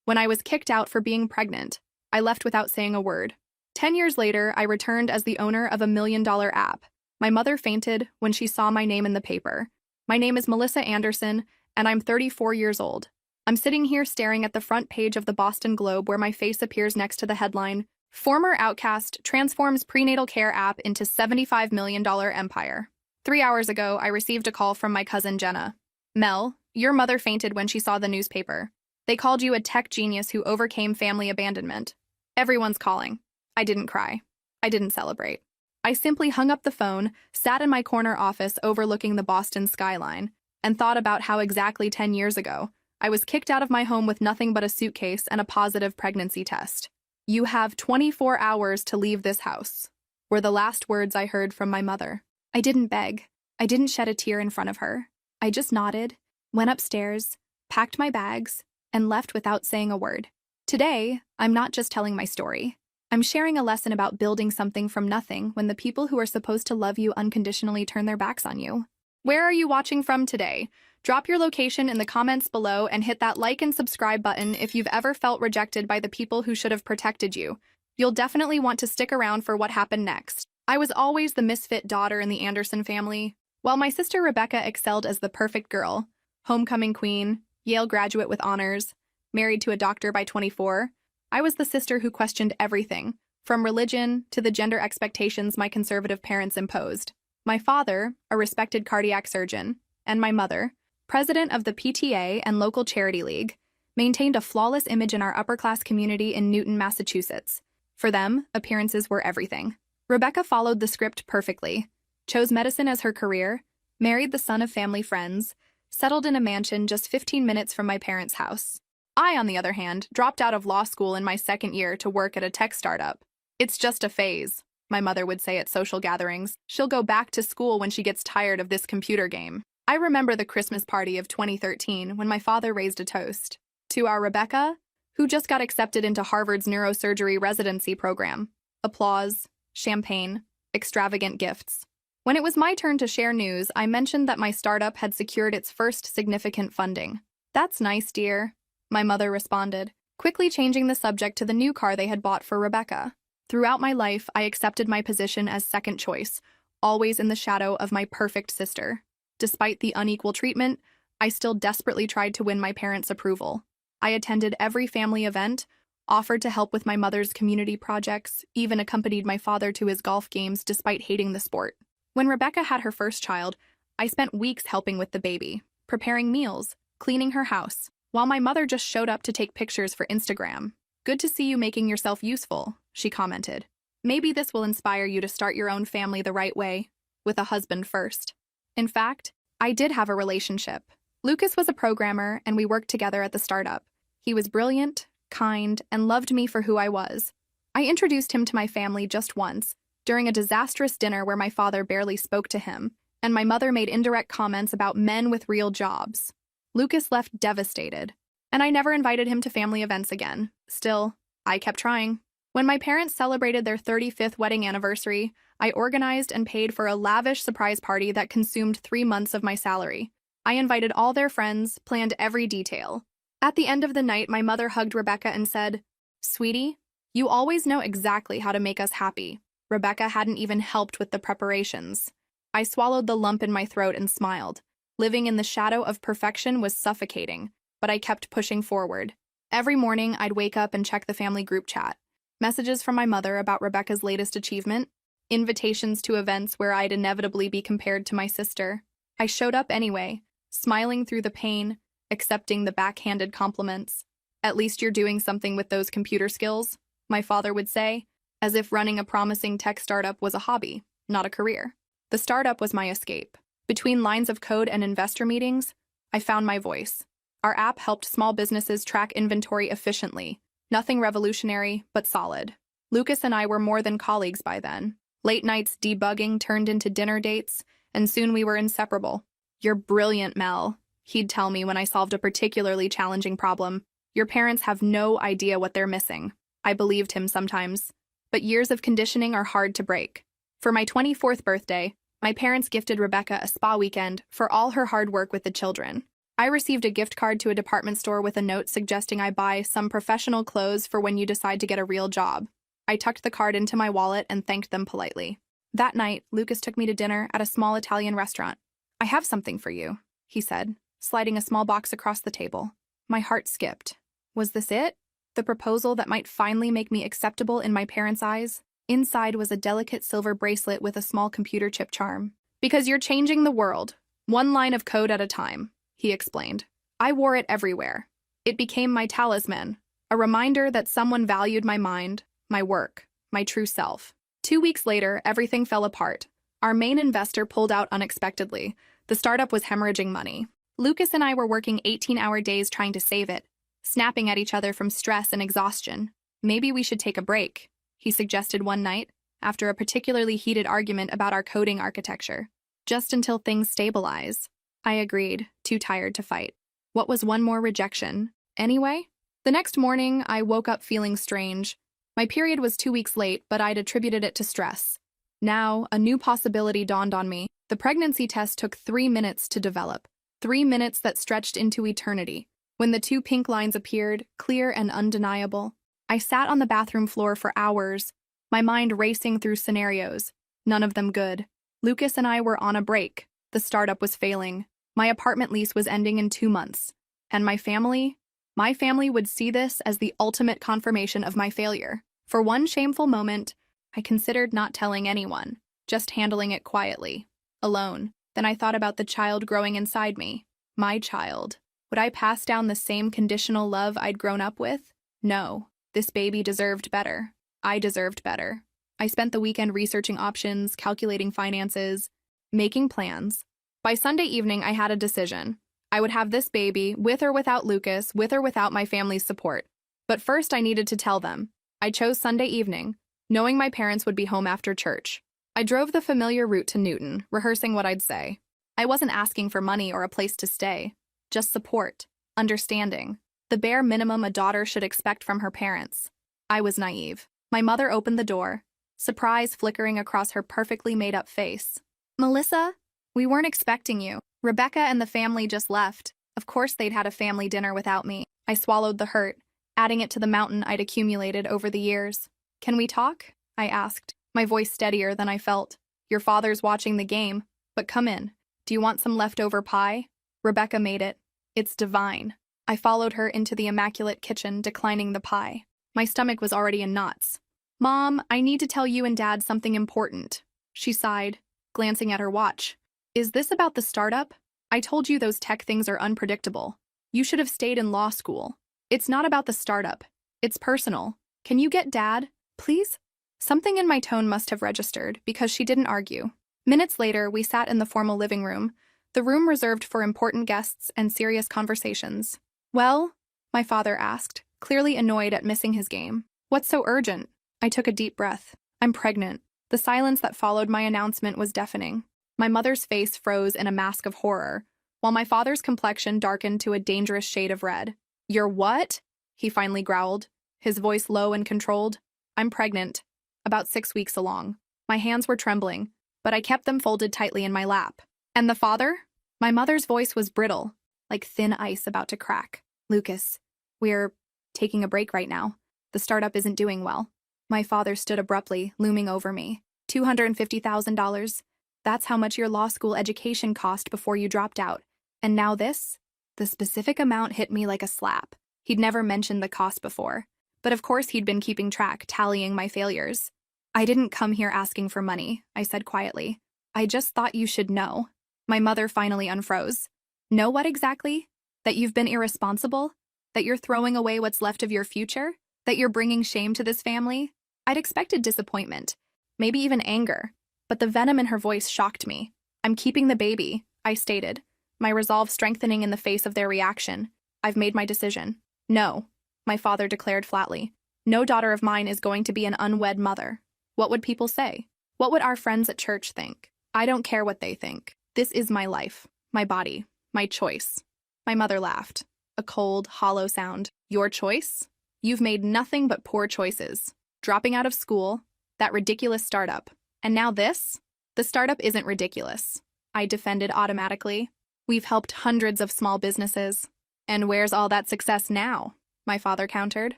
When I was kicked out for being pregnant, I left without saying a word. 10 years later, I returned as the owner of $1 million app. My mother fainted when she saw my name in the paper. My name is Melissa Anderson, and I'm 34 years old. I'm sitting here staring at the front page of the Boston Globe where my face appears next to the headline, Former Outcast Transforms Prenatal Care App into $75 million Empire. 3 hours ago, I received a call from my cousin Jenna. Mel, your mother fainted when she saw the newspaper. They called you a tech genius who overcame family abandonment. Everyone's calling. I didn't cry. I didn't celebrate. I simply hung up the phone, sat in my corner office overlooking the Boston skyline, and thought about how exactly 10 years ago, I was kicked out of my home with nothing but a suitcase and a positive pregnancy test. You have 24 hours to leave this house, were the last words I heard from my mother. I didn't beg. I didn't shed a tear in front of her. I just nodded, went upstairs, packed my bags, and left without saying a word. Today, I'm not just telling my story. I'm sharing a lesson about building something from nothing when the people who are supposed to love you unconditionally turn their backs on you. Where are you watching from today? Drop your location in the comments below and hit that like and subscribe button if you've ever felt rejected by the people who should have protected you. You'll definitely want to stick around for what happened next. I was always the misfit daughter in the Anderson family. While my sister Rebecca excelled as the perfect girl, homecoming queen, Yale graduate with honors, married to a doctor by 24, I was the sister who questioned everything, from religion to the gender expectations my conservative parents imposed. My father, a respected cardiac surgeon, and my mother, president of the PTA and local charity league, maintained a flawless image in our upper-class community in Newton, Massachusetts. For them, appearances were everything. Rebecca followed the script perfectly, chose medicine as her career, married the son of family friends, settled in a mansion just 15 minutes from my parents' house. I, on the other hand, dropped out of law school in my second year to work at a tech startup. It's just a phase, my mother would say at social gatherings. She'll go back to school when she gets tired of this computer game. I remember the Christmas party of 2013 when my father raised a toast to our Rebecca, who just got accepted into Harvard's neurosurgery residency program. Applause, champagne, extravagant gifts. When it was my turn to share news, I mentioned that my startup had secured its first significant funding. That's nice, dear, my mother responded, quickly changing the subject to the new car they had bought for Rebecca. Throughout my life, I accepted my position as second choice, always in the shadow of my perfect sister. Despite the unequal treatment, I still desperately tried to win my parents' approval. I attended every family event, offered to help with my mother's community projects, even accompanied my father to his golf games despite hating the sport. When Rebecca had her first child, I spent weeks helping with the baby, preparing meals, cleaning her house, while my mother just showed up to take pictures for Instagram. Good to see you making yourself useful, she commented. Maybe this will inspire you to start your own family the right way, with a husband first. In fact, I did have a relationship. Lucas was a programmer, and we worked together at the startup. He was brilliant, kind, and loved me for who I was. I introduced him to my family just once, during a disastrous dinner where my father barely spoke to him, and my mother made indirect comments about men with real jobs. Lucas left devastated, and I never invited him to family events again. Still, I kept trying. When my parents celebrated their 35th wedding anniversary, I organized and paid for a lavish surprise party that consumed 3 months of my salary. I invited all their friends, planned every detail. At the end of the night, my mother hugged Rebecca and said, "Sweetie, you always know exactly how to make us happy." Rebecca hadn't even helped with the preparations. I swallowed the lump in my throat and smiled. Living in the shadow of perfection was suffocating, but I kept pushing forward. Every morning, I'd wake up and check the family group chat. Messages from my mother about Rebecca's latest achievement, invitations to events where I'd inevitably be compared to my sister. I showed up anyway, smiling through the pain, accepting the backhanded compliments. "At least you're doing something with those computer skills," my father would say, as if running a promising tech startup was a hobby, not a career. The startup was my escape. Between lines of code and investor meetings, I found my voice. Our app helped small businesses track inventory efficiently. Nothing revolutionary, but solid. Lucas and I were more than colleagues by then. Late nights debugging turned into dinner dates, and soon we were inseparable. "You're brilliant, Mel," he'd tell me when I solved a particularly challenging problem. "Your parents have no idea what they're missing." I believed him sometimes, but years of conditioning are hard to break. For my 24th birthday, my parents gifted Rebecca a spa weekend for all her hard work with the children. I received a gift card to a department store with a note suggesting I buy some professional clothes for when you decide to get a real job. I tucked the card into my wallet and thanked them politely. That night, Lucas took me to dinner at a small Italian restaurant. "I have something for you," he said, sliding a small box across the table. My heart skipped. Was this it? The proposal that might finally make me acceptable in my parents' eyes? Inside was a delicate silver bracelet with a small computer chip charm. "Because you're changing the world, one line of code at a time," he explained. I wore it everywhere. It became my talisman, a reminder that someone valued my mind, my work, my true self. 2 weeks later, everything fell apart. Our main investor pulled out unexpectedly. The startup was hemorrhaging money. Lucas and I were working 18-hour days trying to save it, snapping at each other from stress and exhaustion. "Maybe we should take a break," he suggested one night, after a particularly heated argument about our coding architecture. "Just until things stabilize." I agreed, too tired to fight. What was one more rejection? Anyway, the next morning, I woke up feeling strange. My period was 2 weeks late, but I'd attributed it to stress. Now, a new possibility dawned on me. The pregnancy test took 3 minutes to develop. 3 minutes that stretched into eternity. When the 2 pink lines appeared, clear and undeniable, I sat on the bathroom floor for hours, my mind racing through scenarios, none of them good. Lucas and I were on a break. The startup was failing. My apartment lease was ending in 2 months. And my family? My family would see this as the ultimate confirmation of my failure. For one shameful moment, I considered not telling anyone, just handling it quietly, alone. Then I thought about the child growing inside me. My child. Would I pass down the same conditional love I'd grown up with? No. This baby deserved better. I deserved better. I spent the weekend researching options, calculating finances, making plans. By Sunday evening, I had a decision. I would have this baby, with or without Lucas, with or without my family's support. But first, I needed to tell them. I chose Sunday evening, knowing my parents would be home after church. I drove the familiar route to Newton, rehearsing what I'd say. I wasn't asking for money or a place to stay, just support, understanding, the bare minimum a daughter should expect from her parents. I was naive. My mother opened the door, surprise flickering across her perfectly made-up face. "Melissa, we weren't expecting you. Rebecca and the family just left. Of course they'd had a family dinner without me." I swallowed the hurt, adding it to the mountain I'd accumulated over the years. "Can we talk?" I asked, my voice steadier than I felt. "Your father's watching the game, but come in. Do you want some leftover pie? Rebecca made it. It's divine." I followed her into the immaculate kitchen, declining the pie. My stomach was already in knots. "Mom, I need to tell you and Dad something important," she sighed, glancing at her watch. "Is this about the startup? I told you those tech things are unpredictable. You should have stayed in law school. It's not about the startup. It's personal. Can you get Dad, please?" Something in my tone must have registered, because she didn't argue. Minutes later, we sat in the formal living room, the room reserved for important guests and serious conversations. "Well?" my father asked, clearly annoyed at missing his game. "What's so urgent?" I took a deep breath. "I'm pregnant." The silence that followed my announcement was deafening. My mother's face froze in a mask of horror, while my father's complexion darkened to a dangerous shade of red. "You're what?" he finally growled, his voice low and controlled. "I'm pregnant, about 6 weeks along." My hands were trembling, but I kept them folded tightly in my lap. "And the father?" My mother's voice was brittle, like thin ice about to crack. "Lucas, we're taking a break right now. The startup isn't doing well." My father stood abruptly, looming over me. $250,000. That's how much your law school education cost before you dropped out. And now this? The specific amount hit me like a slap. He'd never mentioned the cost before. But of course he'd been keeping track, tallying my failures. "I didn't come here asking for money," I said quietly. "I just thought you should know." My mother finally unfroze. "Know what exactly? That you've been irresponsible? That you're throwing away what's left of your future? That you're bringing shame to this family?" I'd expected disappointment, maybe even anger, but the venom in her voice shocked me. "I'm keeping the baby," I stated, my resolve strengthening in the face of their reaction. "I've made my decision." "No," my father declared flatly. "No daughter of mine is going to be an unwed mother. What would people say? What would our friends at church think? I don't care what they think. This is my life, my body, my choice." My mother laughed, a cold, hollow sound. "Your choice? You've made nothing but poor choices. Dropping out of school, that ridiculous startup, and now this?" "The startup isn't ridiculous," I defended automatically. We've helped hundreds of small businesses. And where's all that success now? My father countered.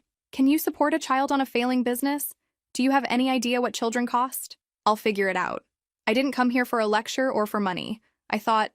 Can you support a child on a failing business? Do you have any idea what children cost? I'll figure it out. I didn't come here for a lecture or for money. I thought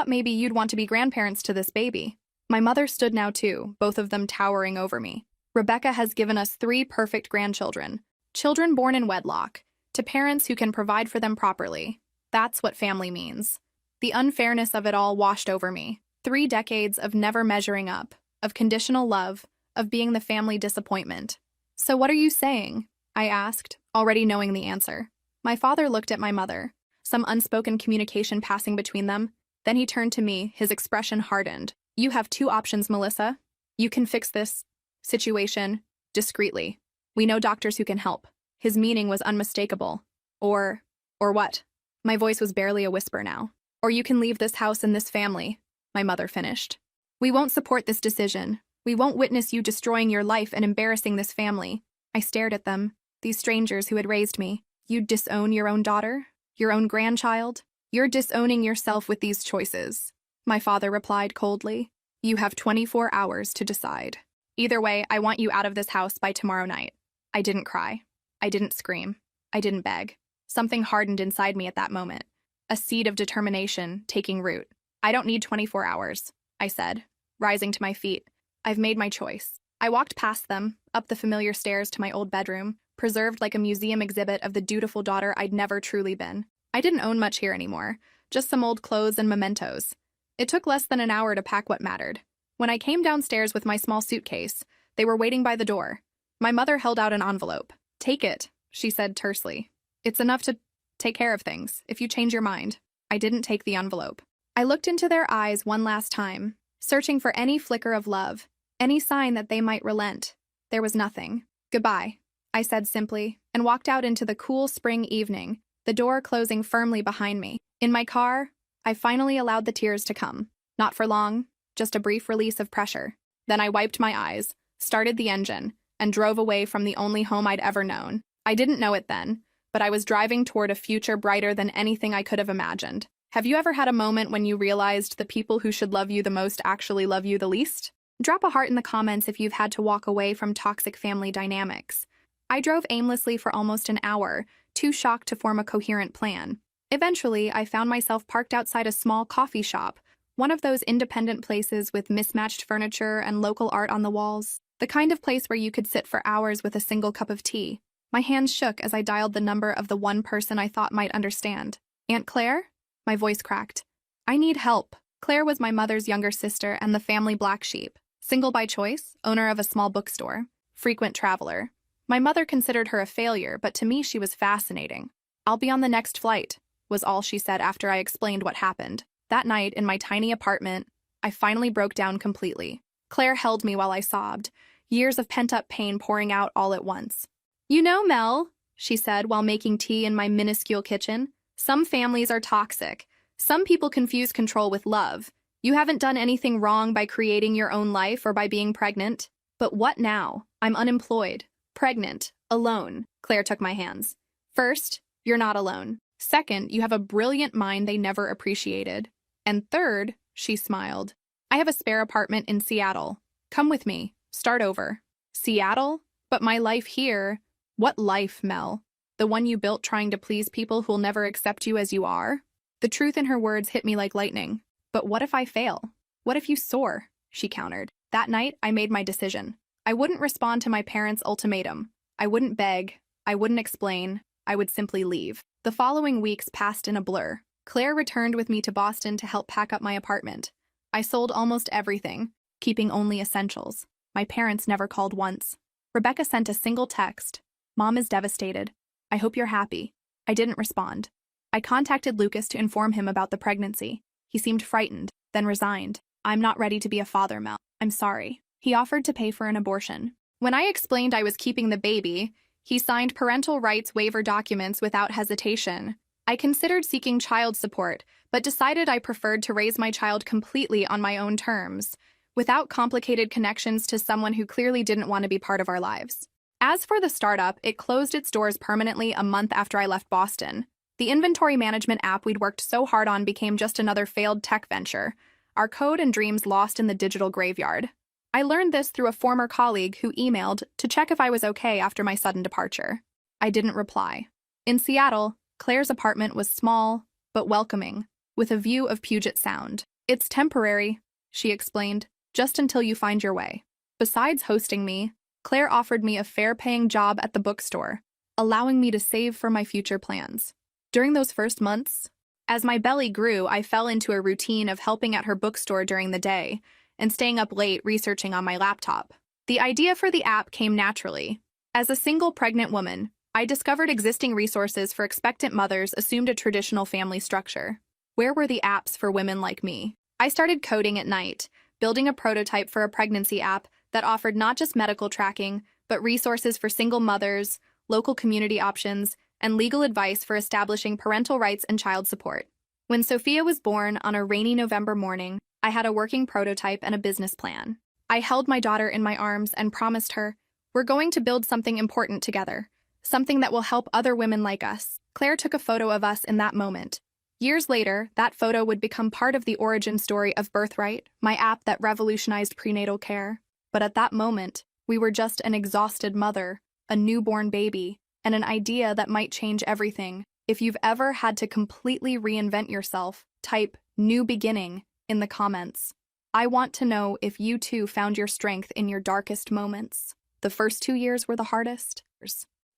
maybe you'd want to be grandparents to this baby. My mother stood now too, both of them towering over me. Rebecca has given us 3 perfect grandchildren. Children born in wedlock, to parents who can provide for them properly. That's what family means. The unfairness of it all washed over me. 3 decades of never measuring up, of conditional love, of being the family disappointment. So what are you saying? I asked, already knowing the answer. My father looked at my mother, some unspoken communication passing between them. Then he turned to me, his expression hardened. You have 2 options, Melissa. You can fix this situation discreetly. We know doctors who can help. His meaning was unmistakable. Or what? My voice was barely a whisper now. Or you can leave this house and this family, my mother finished. We won't support this decision. We won't witness you destroying your life and embarrassing this family. I stared at them, these strangers who had raised me. You'd disown your own daughter? Your own grandchild? You're disowning yourself with these choices. My father replied coldly. You have 24 hours to decide. Either way, I want you out of this house by tomorrow night. I didn't cry. I didn't scream. I didn't beg. Something hardened inside me at that moment. A seed of determination taking root. I don't need 24 hours, I said, rising to my feet. I've made my choice. I walked past them, up the familiar stairs to my old bedroom, preserved like a museum exhibit of the dutiful daughter I'd never truly been. I didn't own much here anymore, just some old clothes and mementos. It took less than an hour to pack what mattered. When I came downstairs with my small suitcase, they were waiting by the door. My mother held out an envelope. Take it, she said tersely. It's enough to take care of things, if you change your mind. I didn't take the envelope. I looked into their eyes one last time, searching for any flicker of love, any sign that they might relent. There was nothing. Goodbye, I said simply, and walked out into the cool spring evening, the door closing firmly behind me. In my car, I finally allowed the tears to come. Not for long, just a brief release of pressure. Then I wiped my eyes, started the engine, and drove away from the only home I'd ever known. I didn't know it then, but I was driving toward a future brighter than anything I could have imagined. Have you ever had a moment when you realized the people who should love you the most actually love you the least? Drop a heart in the comments if you've had to walk away from toxic family dynamics. I drove aimlessly for almost an hour, too shocked to form a coherent plan. Eventually, I found myself parked outside a small coffee shop, one of those independent places with mismatched furniture and local art on the walls. The kind of place where you could sit for hours with a single cup of tea. My hands shook as I dialed the number of the one person I thought might understand. Aunt Claire? My voice cracked. I need help. Claire was my mother's younger sister and the family black sheep. Single by choice, owner of a small bookstore, frequent traveler. My mother considered her a failure, but to me she was fascinating. I'll be on the next flight, was all she said after I explained what happened. That night, in my tiny apartment, I finally broke down completely. Claire held me while I sobbed, years of pent-up pain pouring out all at once. You know, Mel, she said while making tea in my minuscule kitchen, some families are toxic. Some people confuse control with love. You haven't done anything wrong by creating your own life or by being pregnant. But what now? I'm unemployed, pregnant, alone. Claire took my hands. First, you're not alone. Second, you have a brilliant mind they never appreciated. And third, she smiled, I have a spare apartment in Seattle. Come with me. Start over. Seattle? But my life here... What life, Mel? The one you built trying to please people who'll never accept you as you are? The truth in her words hit me like lightning. But what if I fail? What if you soar? She countered. That night, I made my decision. I wouldn't respond to my parents' ultimatum. I wouldn't beg. I wouldn't explain. I would simply leave. The following weeks passed in a blur. Claire returned with me to Boston to help pack up my apartment. I sold almost everything, keeping only essentials. My parents never called once. Rebecca sent a single text. Mom is devastated. I hope you're happy. I didn't respond. I contacted Lucas to inform him about the pregnancy. He seemed frightened, then resigned. I'm not ready to be a father, Mel. I'm sorry. He offered to pay for an abortion. When I explained I was keeping the baby, he signed parental rights waiver documents without hesitation. I considered seeking child support, but decided I preferred to raise my child completely on my own terms, without complicated connections to someone who clearly didn't want to be part of our lives. As for the startup, it closed its doors permanently a month after I left Boston. The inventory management app we'd worked so hard on became just another failed tech venture, our code and dreams lost in the digital graveyard. I learned this through a former colleague who emailed to check if I was okay after my sudden departure. I didn't reply. In Seattle, Claire's apartment was small, but welcoming, with a view of Puget Sound. "It's temporary," she explained, "just until you find your way." Besides hosting me, Claire offered me a fair-paying job at the bookstore, allowing me to save for my future plans. During those first months, as my belly grew, I fell into a routine of helping at her bookstore during the day and staying up late researching on my laptop. The idea for the app came naturally. As a single pregnant woman, I discovered existing resources for expectant mothers assumed a traditional family structure. Where were the apps for women like me? I started coding at night, building a prototype for a pregnancy app that offered not just medical tracking, but resources for single mothers, local community options, and legal advice for establishing parental rights and child support. When Sophia was born on a rainy November morning, I had a working prototype and a business plan. I held my daughter in my arms and promised her, "We're going to build something important together, something that will help other women like us." Claire took a photo of us in that moment. Years later, that photo would become part of the origin story of Birthright, my app that revolutionized prenatal care. But at that moment, we were just an exhausted mother, a newborn baby, and an idea that might change everything. If you've ever had to completely reinvent yourself, type "new beginning" in the comments. I want to know if you too found your strength in your darkest moments. The first 2 years were the hardest.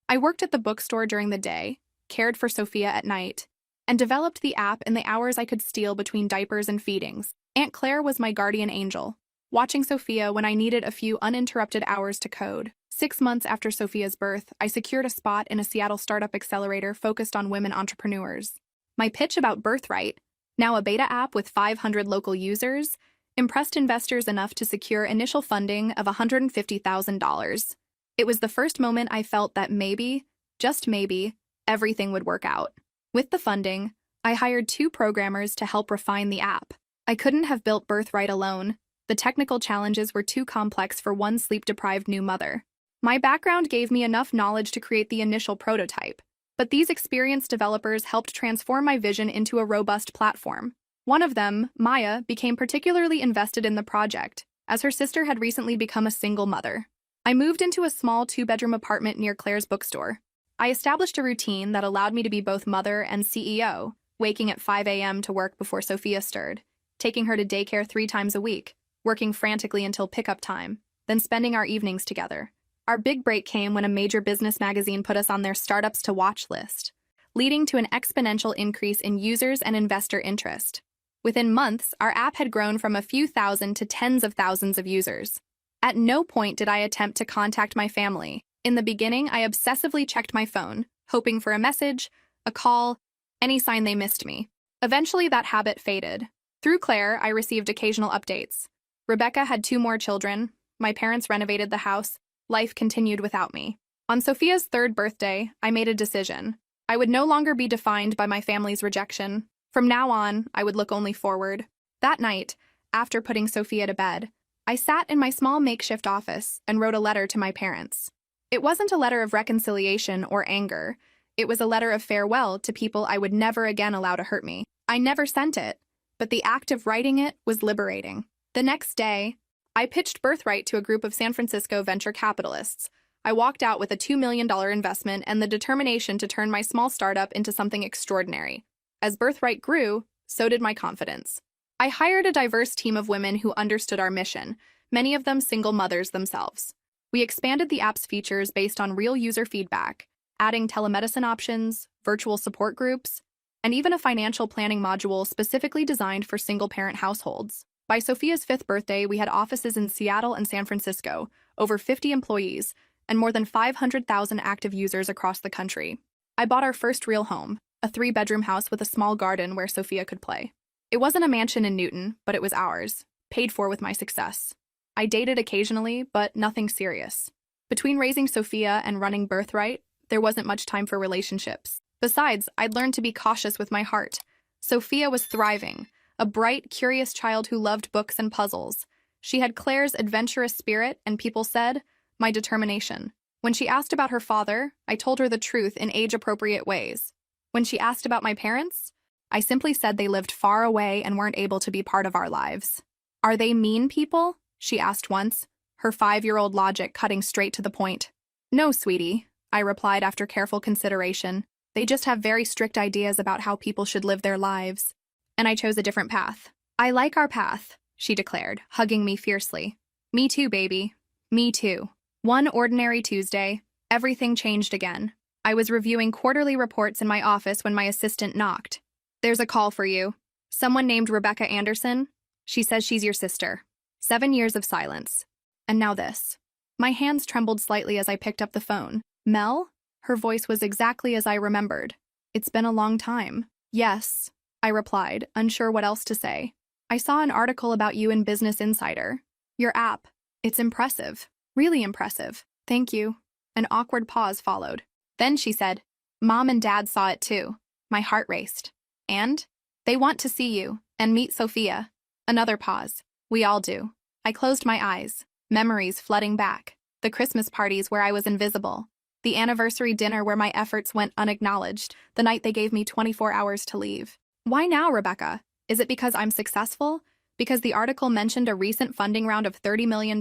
I worked at the bookstore during the day, cared for Sophia at night, and developed the app in the hours I could steal between diapers and feedings. Aunt Claire was my guardian angel, watching Sophia when I needed a few uninterrupted hours to code. 6 months after Sophia's birth, I secured a spot in a Seattle startup accelerator focused on women entrepreneurs. My pitch about Birthright, now a beta app with 500 local users, impressed investors enough to secure initial funding of $150,000. It was the first moment I felt that maybe, just maybe, everything would work out. With the funding, I hired 2 programmers to help refine the app. I couldn't have built Birthright alone. The technical challenges were too complex for one sleep-deprived new mother. My background gave me enough knowledge to create the initial prototype, but these experienced developers helped transform my vision into a robust platform. One of them, Maya, became particularly invested in the project, as her sister had recently become a single mother. I moved into a small 2-bedroom apartment near Claire's bookstore. I established a routine that allowed me to be both mother and CEO, waking at 5 a.m. to work before Sophia stirred, taking her to daycare 3 times a week, working frantically until pickup time, then spending our evenings together. Our big break came when a major business magazine put us on their startups to watch list, leading to an exponential increase in users and investor interest. Within months, our app had grown from a few thousand to tens of thousands of users. At no point did I attempt to contact my family. In the beginning, I obsessively checked my phone, hoping for a message, a call, any sign they missed me. Eventually, that habit faded. Through Claire, I received occasional updates. Rebecca had 2 more children. My parents renovated the house. Life continued without me. On Sophia's 3rd birthday, I made a decision. I would no longer be defined by my family's rejection. From now on, I would look only forward. That night, after putting Sophia to bed, I sat in my small makeshift office and wrote a letter to my parents. It wasn't a letter of reconciliation or anger. It was a letter of farewell to people I would never again allow to hurt me. I never sent it, but the act of writing it was liberating. The next day, I pitched Birthright to a group of San Francisco venture capitalists. I walked out with a $2 million investment and the determination to turn my small startup into something extraordinary. As Birthright grew, so did my confidence. I hired a diverse team of women who understood our mission, many of them single mothers themselves. We expanded the app's features based on real user feedback, adding telemedicine options, virtual support groups, and even a financial planning module specifically designed for single-parent households. By Sophia's 5th birthday, we had offices in Seattle and San Francisco, over 50 employees, and more than 500,000 active users across the country. I bought our first real home, a 3-bedroom house with a small garden where Sophia could play. It wasn't a mansion in Newton, but it was ours, paid for with my success. I dated occasionally, but nothing serious. Between raising Sophia and running Birthright, there wasn't much time for relationships. Besides, I'd learned to be cautious with my heart. Sophia was thriving, a bright, curious child who loved books and puzzles. She had Claire's adventurous spirit, and people said, my determination. When she asked about her father, I told her the truth in age-appropriate ways. When she asked about my parents, I simply said they lived far away and weren't able to be part of our lives. Are they mean people? She asked once, her 5-year-old logic cutting straight to the point. No, sweetie, I replied after careful consideration. They just have very strict ideas about how people should live their lives. And I chose a different path. I like our path, she declared, hugging me fiercely. Me too, baby. Me too. One ordinary Tuesday, everything changed again. I was reviewing quarterly reports in my office when my assistant knocked. There's a call for you. Someone named Rebecca Anderson. She says she's your sister. 7 years of silence. And now this. My hands trembled slightly as I picked up the phone. Mel? Her voice was exactly as I remembered. It's been a long time. Yes, I replied, unsure what else to say. I saw an article about you in Business Insider. Your app. It's impressive. Really impressive. Thank you. An awkward pause followed. Then she said, Mom and Dad saw it too. My heart raced. And? They want to see you and meet Sophia. Another pause. We all do. I closed my eyes, memories flooding back. The Christmas parties where I was invisible. The anniversary dinner where my efforts went unacknowledged. The night they gave me 24 hours to leave. Why now, Rebecca? Is it because I'm successful? Because the article mentioned a recent funding round of $30 million?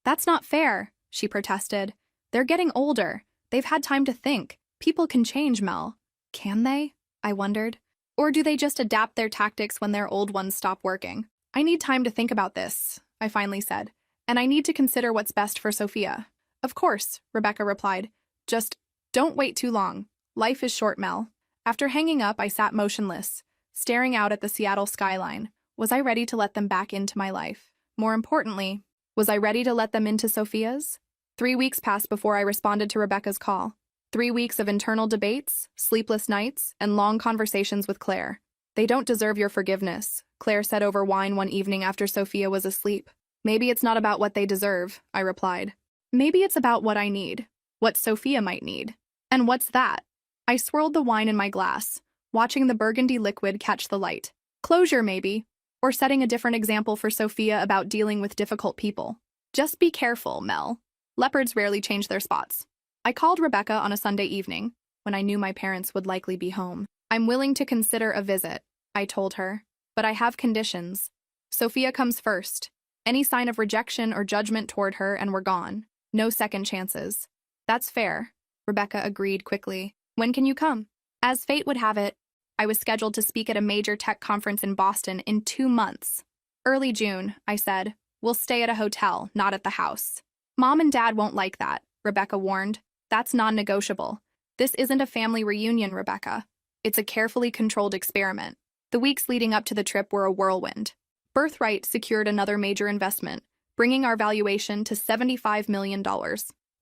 That's not fair, she protested. They're getting older. They've had time to think. People can change, Mel. Can they? I wondered. Or do they just adapt their tactics when their old ones stop working? I need time to think about this, I finally said. And I need to consider what's best for Sophia. Of course, Rebecca replied. Just don't wait too long. Life is short, Mel. After hanging up, I sat motionless, staring out at the Seattle skyline. Was I ready to let them back into my life? More importantly, was I ready to let them into Sophia's? 3 weeks passed before I responded to Rebecca's call. 3 weeks of internal debates, sleepless nights, and long conversations with Claire. They don't deserve your forgiveness, Claire said over wine one evening after Sophia was asleep. Maybe it's not about what they deserve, I replied. Maybe it's about what I need, what Sophia might need. And what's that? I swirled the wine in my glass, watching the burgundy liquid catch the light. Closure, maybe, or setting a different example for Sophia about dealing with difficult people. Just be careful, Mel. Leopards rarely change their spots. I called Rebecca on a Sunday evening, when I knew my parents would likely be home. I'm willing to consider a visit, I told her, but I have conditions. Sophia comes first. Any sign of rejection or judgment toward her and we're gone. No second chances. That's fair, Rebecca agreed quickly. When can you come? As fate would have it, I was scheduled to speak at a major tech conference in Boston in 2 months. Early June, I said. We'll stay at a hotel, not at the house. Mom and Dad won't like that, Rebecca warned. That's non-negotiable. This isn't a family reunion, Rebecca. It's a carefully controlled experiment. The weeks leading up to the trip were a whirlwind. Birthright secured another major investment, bringing our valuation to $75 million.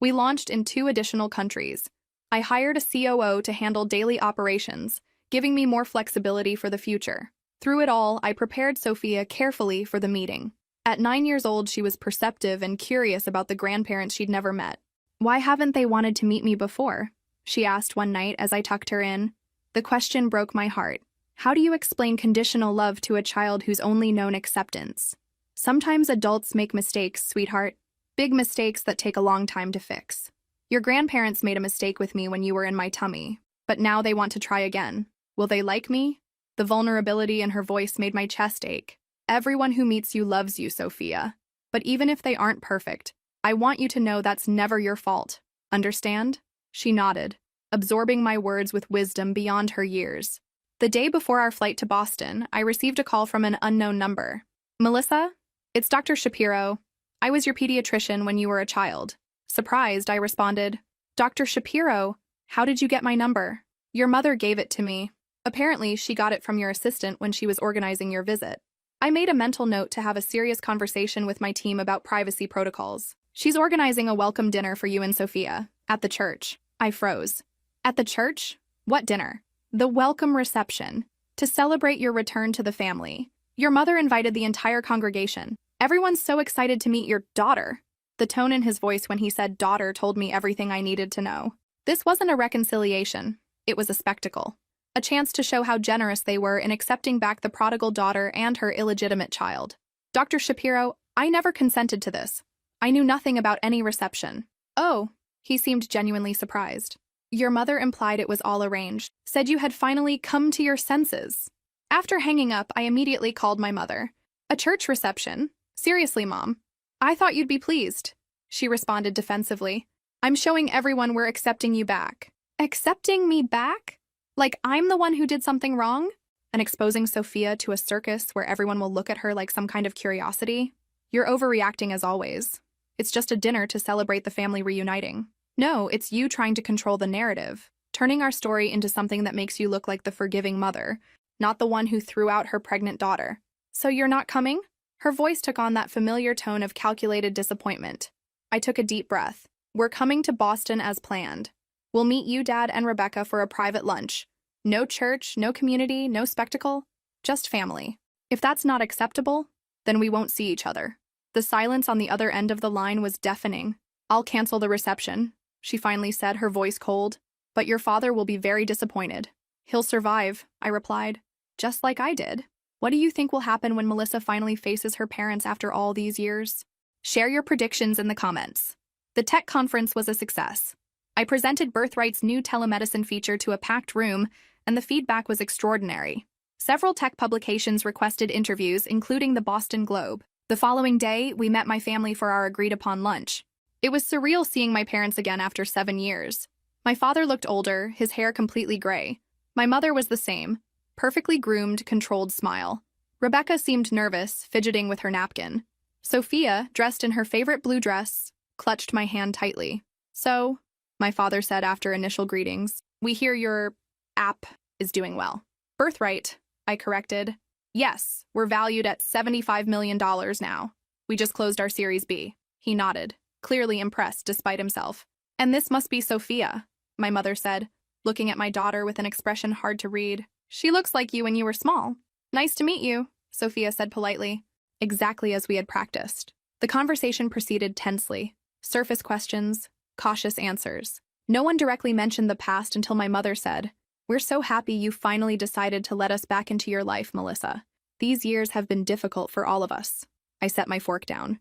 We launched in 2 additional countries. I hired a COO to handle daily operations, giving me more flexibility for the future. Through it all, I prepared Sophia carefully for the meeting. At 9 years old, she was perceptive and curious about the grandparents she'd never met. Why haven't they wanted to meet me before? She asked one night as I tucked her in. The question broke my heart. How do you explain conditional love to a child who's only known acceptance? Sometimes adults make mistakes, sweetheart. Big mistakes that take a long time to fix. Your grandparents made a mistake with me when you were in my tummy, but now they want to try again. Will they like me? The vulnerability in her voice made my chest ache. Everyone who meets you loves you, Sophia. But even if they aren't perfect, I want you to know that's never your fault. Understand? She nodded, absorbing my words with wisdom beyond her years. The day before our flight to Boston, I received a call from an unknown number. Melissa? It's Dr. Shapiro. I was your pediatrician when you were a child. Surprised, I responded, Dr. Shapiro, how did you get my number? Your mother gave it to me. Apparently, she got it from your assistant when she was organizing your visit. I made a mental note to have a serious conversation with my team about privacy protocols. She's organizing a welcome dinner for you and Sophia, at the church. I froze. At the church? What dinner? The welcome reception, to celebrate your return to the family. Your mother invited the entire congregation. Everyone's so excited to meet your daughter. The tone in his voice when he said daughter told me everything I needed to know. This wasn't a reconciliation. It was a spectacle. A chance to show how generous they were in accepting back the prodigal daughter and her illegitimate child. Dr. Shapiro, I never consented to this. I knew nothing about any reception. Oh, he seemed genuinely surprised. Your mother implied it was all arranged, said you had finally come to your senses. After hanging up, I immediately called my mother. A church reception? Seriously, Mom. I thought you'd be pleased. She responded defensively. I'm showing everyone we're accepting you back. Accepting me back? Like I'm the one who did something wrong? And exposing Sophia to a circus where everyone will look at her like some kind of curiosity? You're overreacting as always. It's just a dinner to celebrate the family reuniting. No, it's you trying to control the narrative, turning our story into something that makes you look like the forgiving mother, not the one who threw out her pregnant daughter. So you're not coming? Her voice took on that familiar tone of calculated disappointment. I took a deep breath. We're coming to Boston as planned. We'll meet you, Dad, and Rebecca for a private lunch. No church, no community, no spectacle, just family. If that's not acceptable, then we won't see each other. The silence on the other end of the line was deafening. I'll cancel the reception, she finally said, her voice cold. But your father will be very disappointed. He'll survive, I replied. Just like I did. What do you think will happen when Melissa finally faces her parents after all these years? Share your predictions in the comments. The tech conference was a success. I presented Birthright's new telemedicine feature to a packed room, and the feedback was extraordinary. Several tech publications requested interviews, including the Boston Globe. The following day, we met my family for our agreed-upon lunch. It was surreal seeing my parents again after 7 years. My father looked older, his hair completely gray. My mother was the same, perfectly groomed, controlled smile. Rebecca seemed nervous, fidgeting with her napkin. Sophia, dressed in her favorite blue dress, clutched my hand tightly. So, my father said after initial greetings, we hear your app is doing well. Birthright, I corrected. Yes, we're valued at $75 million now. We just closed our Series B. He nodded, clearly impressed despite himself. And this must be Sophia, my mother said, looking at my daughter with an expression hard to read. She looks like you when you were small. Nice to meet you, Sophia said politely, exactly as we had practiced. The conversation proceeded tensely. Surface questions, cautious answers. No one directly mentioned the past until my mother said, "We're so happy you finally decided to let us back into your life, Melissa. These years have been difficult for all of us." I set my fork down.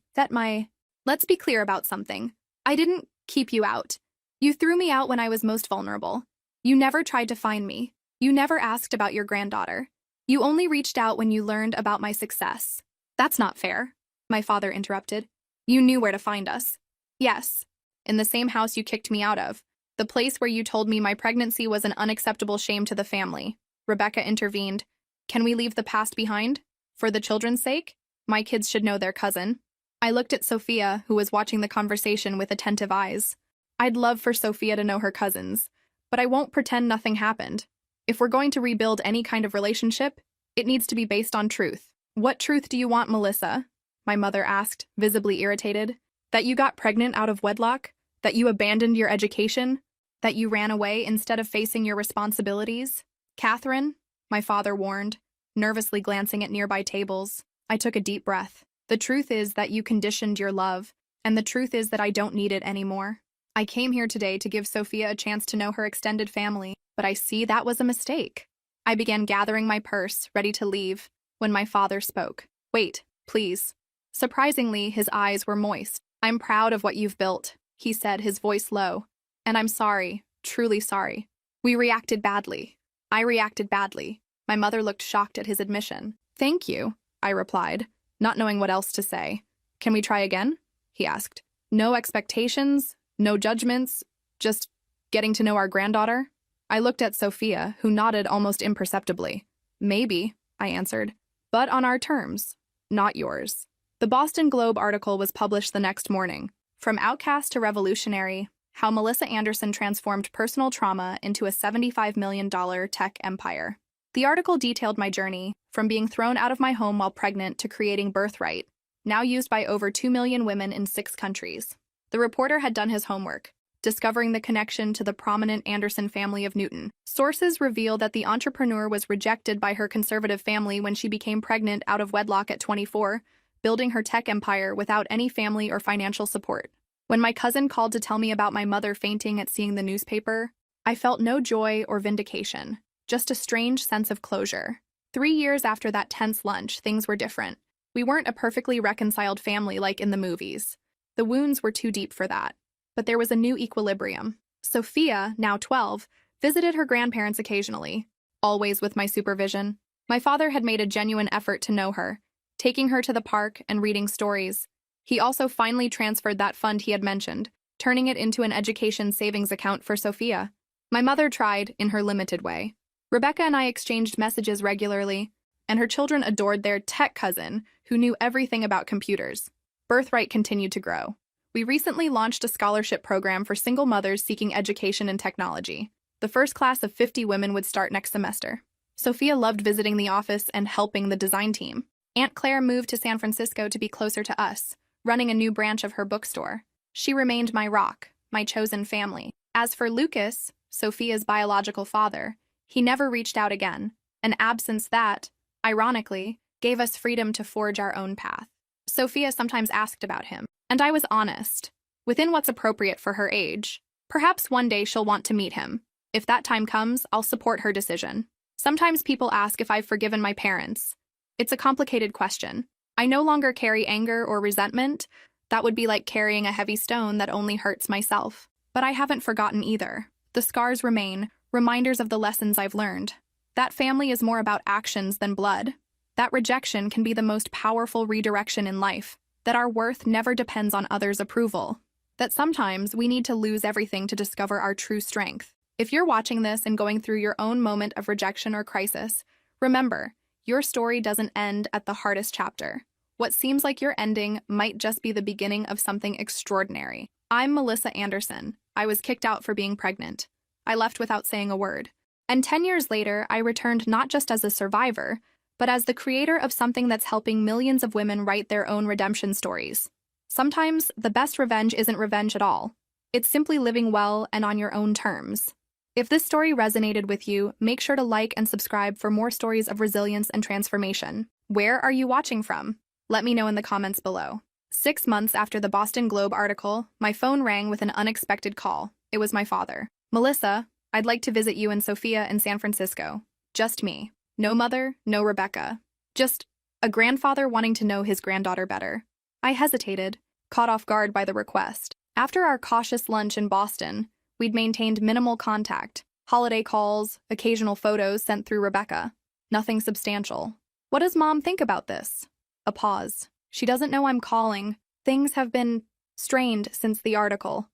Let's be clear about something. I didn't keep you out. You threw me out when I was most vulnerable. You never tried to find me. You never asked about your granddaughter. You only reached out when you learned about my success. That's not fair, my father interrupted. You knew where to find us. Yes, in the same house you kicked me out of. The place where you told me my pregnancy was an unacceptable shame to the family. Rebecca intervened. Can we leave the past behind? For the children's sake? My kids should know their cousin. I looked at Sophia, who was watching the conversation with attentive eyes. I'd love for Sophia to know her cousins, but I won't pretend nothing happened. If we're going to rebuild any kind of relationship, it needs to be based on truth. What truth do you want, Melissa? My mother asked, visibly irritated. That you got pregnant out of wedlock? That you abandoned your education? That you ran away instead of facing your responsibilities? Catherine, my father warned, nervously glancing at nearby tables. I took a deep breath. The truth is that you conditioned your love, and the truth is that I don't need it anymore. I came here today to give Sophia a chance to know her extended family, but I see that was a mistake. I began gathering my purse, ready to leave, when my father spoke. Wait, please. Surprisingly, his eyes were moist. I'm proud of what you've built, he said, his voice low. And I'm sorry, truly sorry. We reacted badly. I reacted badly. My mother looked shocked at his admission. Thank you, I replied, not knowing what else to say. Can we try again? He asked. No expectations, no judgments, just getting to know our granddaughter? I looked at Sophia, who nodded almost imperceptibly. Maybe, I answered, but on our terms, not yours. The Boston Globe article was published the next morning. From outcast to revolutionary, how Melissa Anderson transformed personal trauma into a $75 million tech empire. The article detailed my journey, from being thrown out of my home while pregnant to creating Birthright, now used by over 2 million women in 6 countries. The reporter had done his homework, discovering the connection to the prominent Anderson family of Newton. Sources reveal that the entrepreneur was rejected by her conservative family when she became pregnant out of wedlock at 24, building her tech empire without any family or financial support. When my cousin called to tell me about my mother fainting at seeing the newspaper, I felt no joy or vindication, just a strange sense of closure. 3 years after that tense lunch, things were different. We weren't a perfectly reconciled family like in the movies. The wounds were too deep for that. But there was a new equilibrium. Sophia, now 12, visited her grandparents occasionally, always with my supervision. My father had made a genuine effort to know her, taking her to the park and reading stories. He also finally transferred that fund he had mentioned, turning it into an education savings account for Sophia. My mother tried, in her limited way. Rebecca and I exchanged messages regularly, and her children adored their tech cousin, who knew everything about computers. Birthright continued to grow. We recently launched a scholarship program for single mothers seeking education in technology. The first class of 50 women would start next semester. Sophia loved visiting the office and helping the design team. Aunt Claire moved to San Francisco to be closer to us, running a new branch of her bookstore. She remained my rock, my chosen family. As for Lucas, Sophia's biological father, he never reached out again, an absence that, ironically, gave us freedom to forge our own path. Sophia sometimes asked about him, and I was honest. Within what's appropriate for her age, perhaps one day she'll want to meet him. If that time comes, I'll support her decision. Sometimes people ask if I've forgiven my parents. It's a complicated question. I no longer carry anger or resentment. That would be like carrying a heavy stone that only hurts myself. But I haven't forgotten either. The scars remain, reminders of the lessons I've learned. That family is more about actions than blood. That rejection can be the most powerful redirection in life. That our worth never depends on others' approval. That sometimes we need to lose everything to discover our true strength. If you're watching this and going through your own moment of rejection or crisis, remember, your story doesn't end at the hardest chapter. What seems like your ending might just be the beginning of something extraordinary. I'm Melissa Anderson. I was kicked out for being pregnant. I left without saying a word. And 10 years later, I returned not just as a survivor, but as the creator of something that's helping millions of women write their own redemption stories. Sometimes, the best revenge isn't revenge at all. It's simply living well and on your own terms. If this story resonated with you, make sure to like and subscribe for more stories of resilience and transformation. Where are you watching from? Let me know in the comments below. 6 months after the Boston Globe article, my phone rang with an unexpected call. It was my father. "Melissa, I'd like to visit you and Sophia in San Francisco. Just me. No mother, no Rebecca. Just a grandfather wanting to know his granddaughter better." I hesitated, caught off guard by the request. After our cautious lunch in Boston, we'd maintained minimal contact, holiday calls, occasional photos sent through Rebecca. Nothing substantial. "What does Mom think about this?" A pause. "She doesn't know I'm calling. Things have been strained since the article.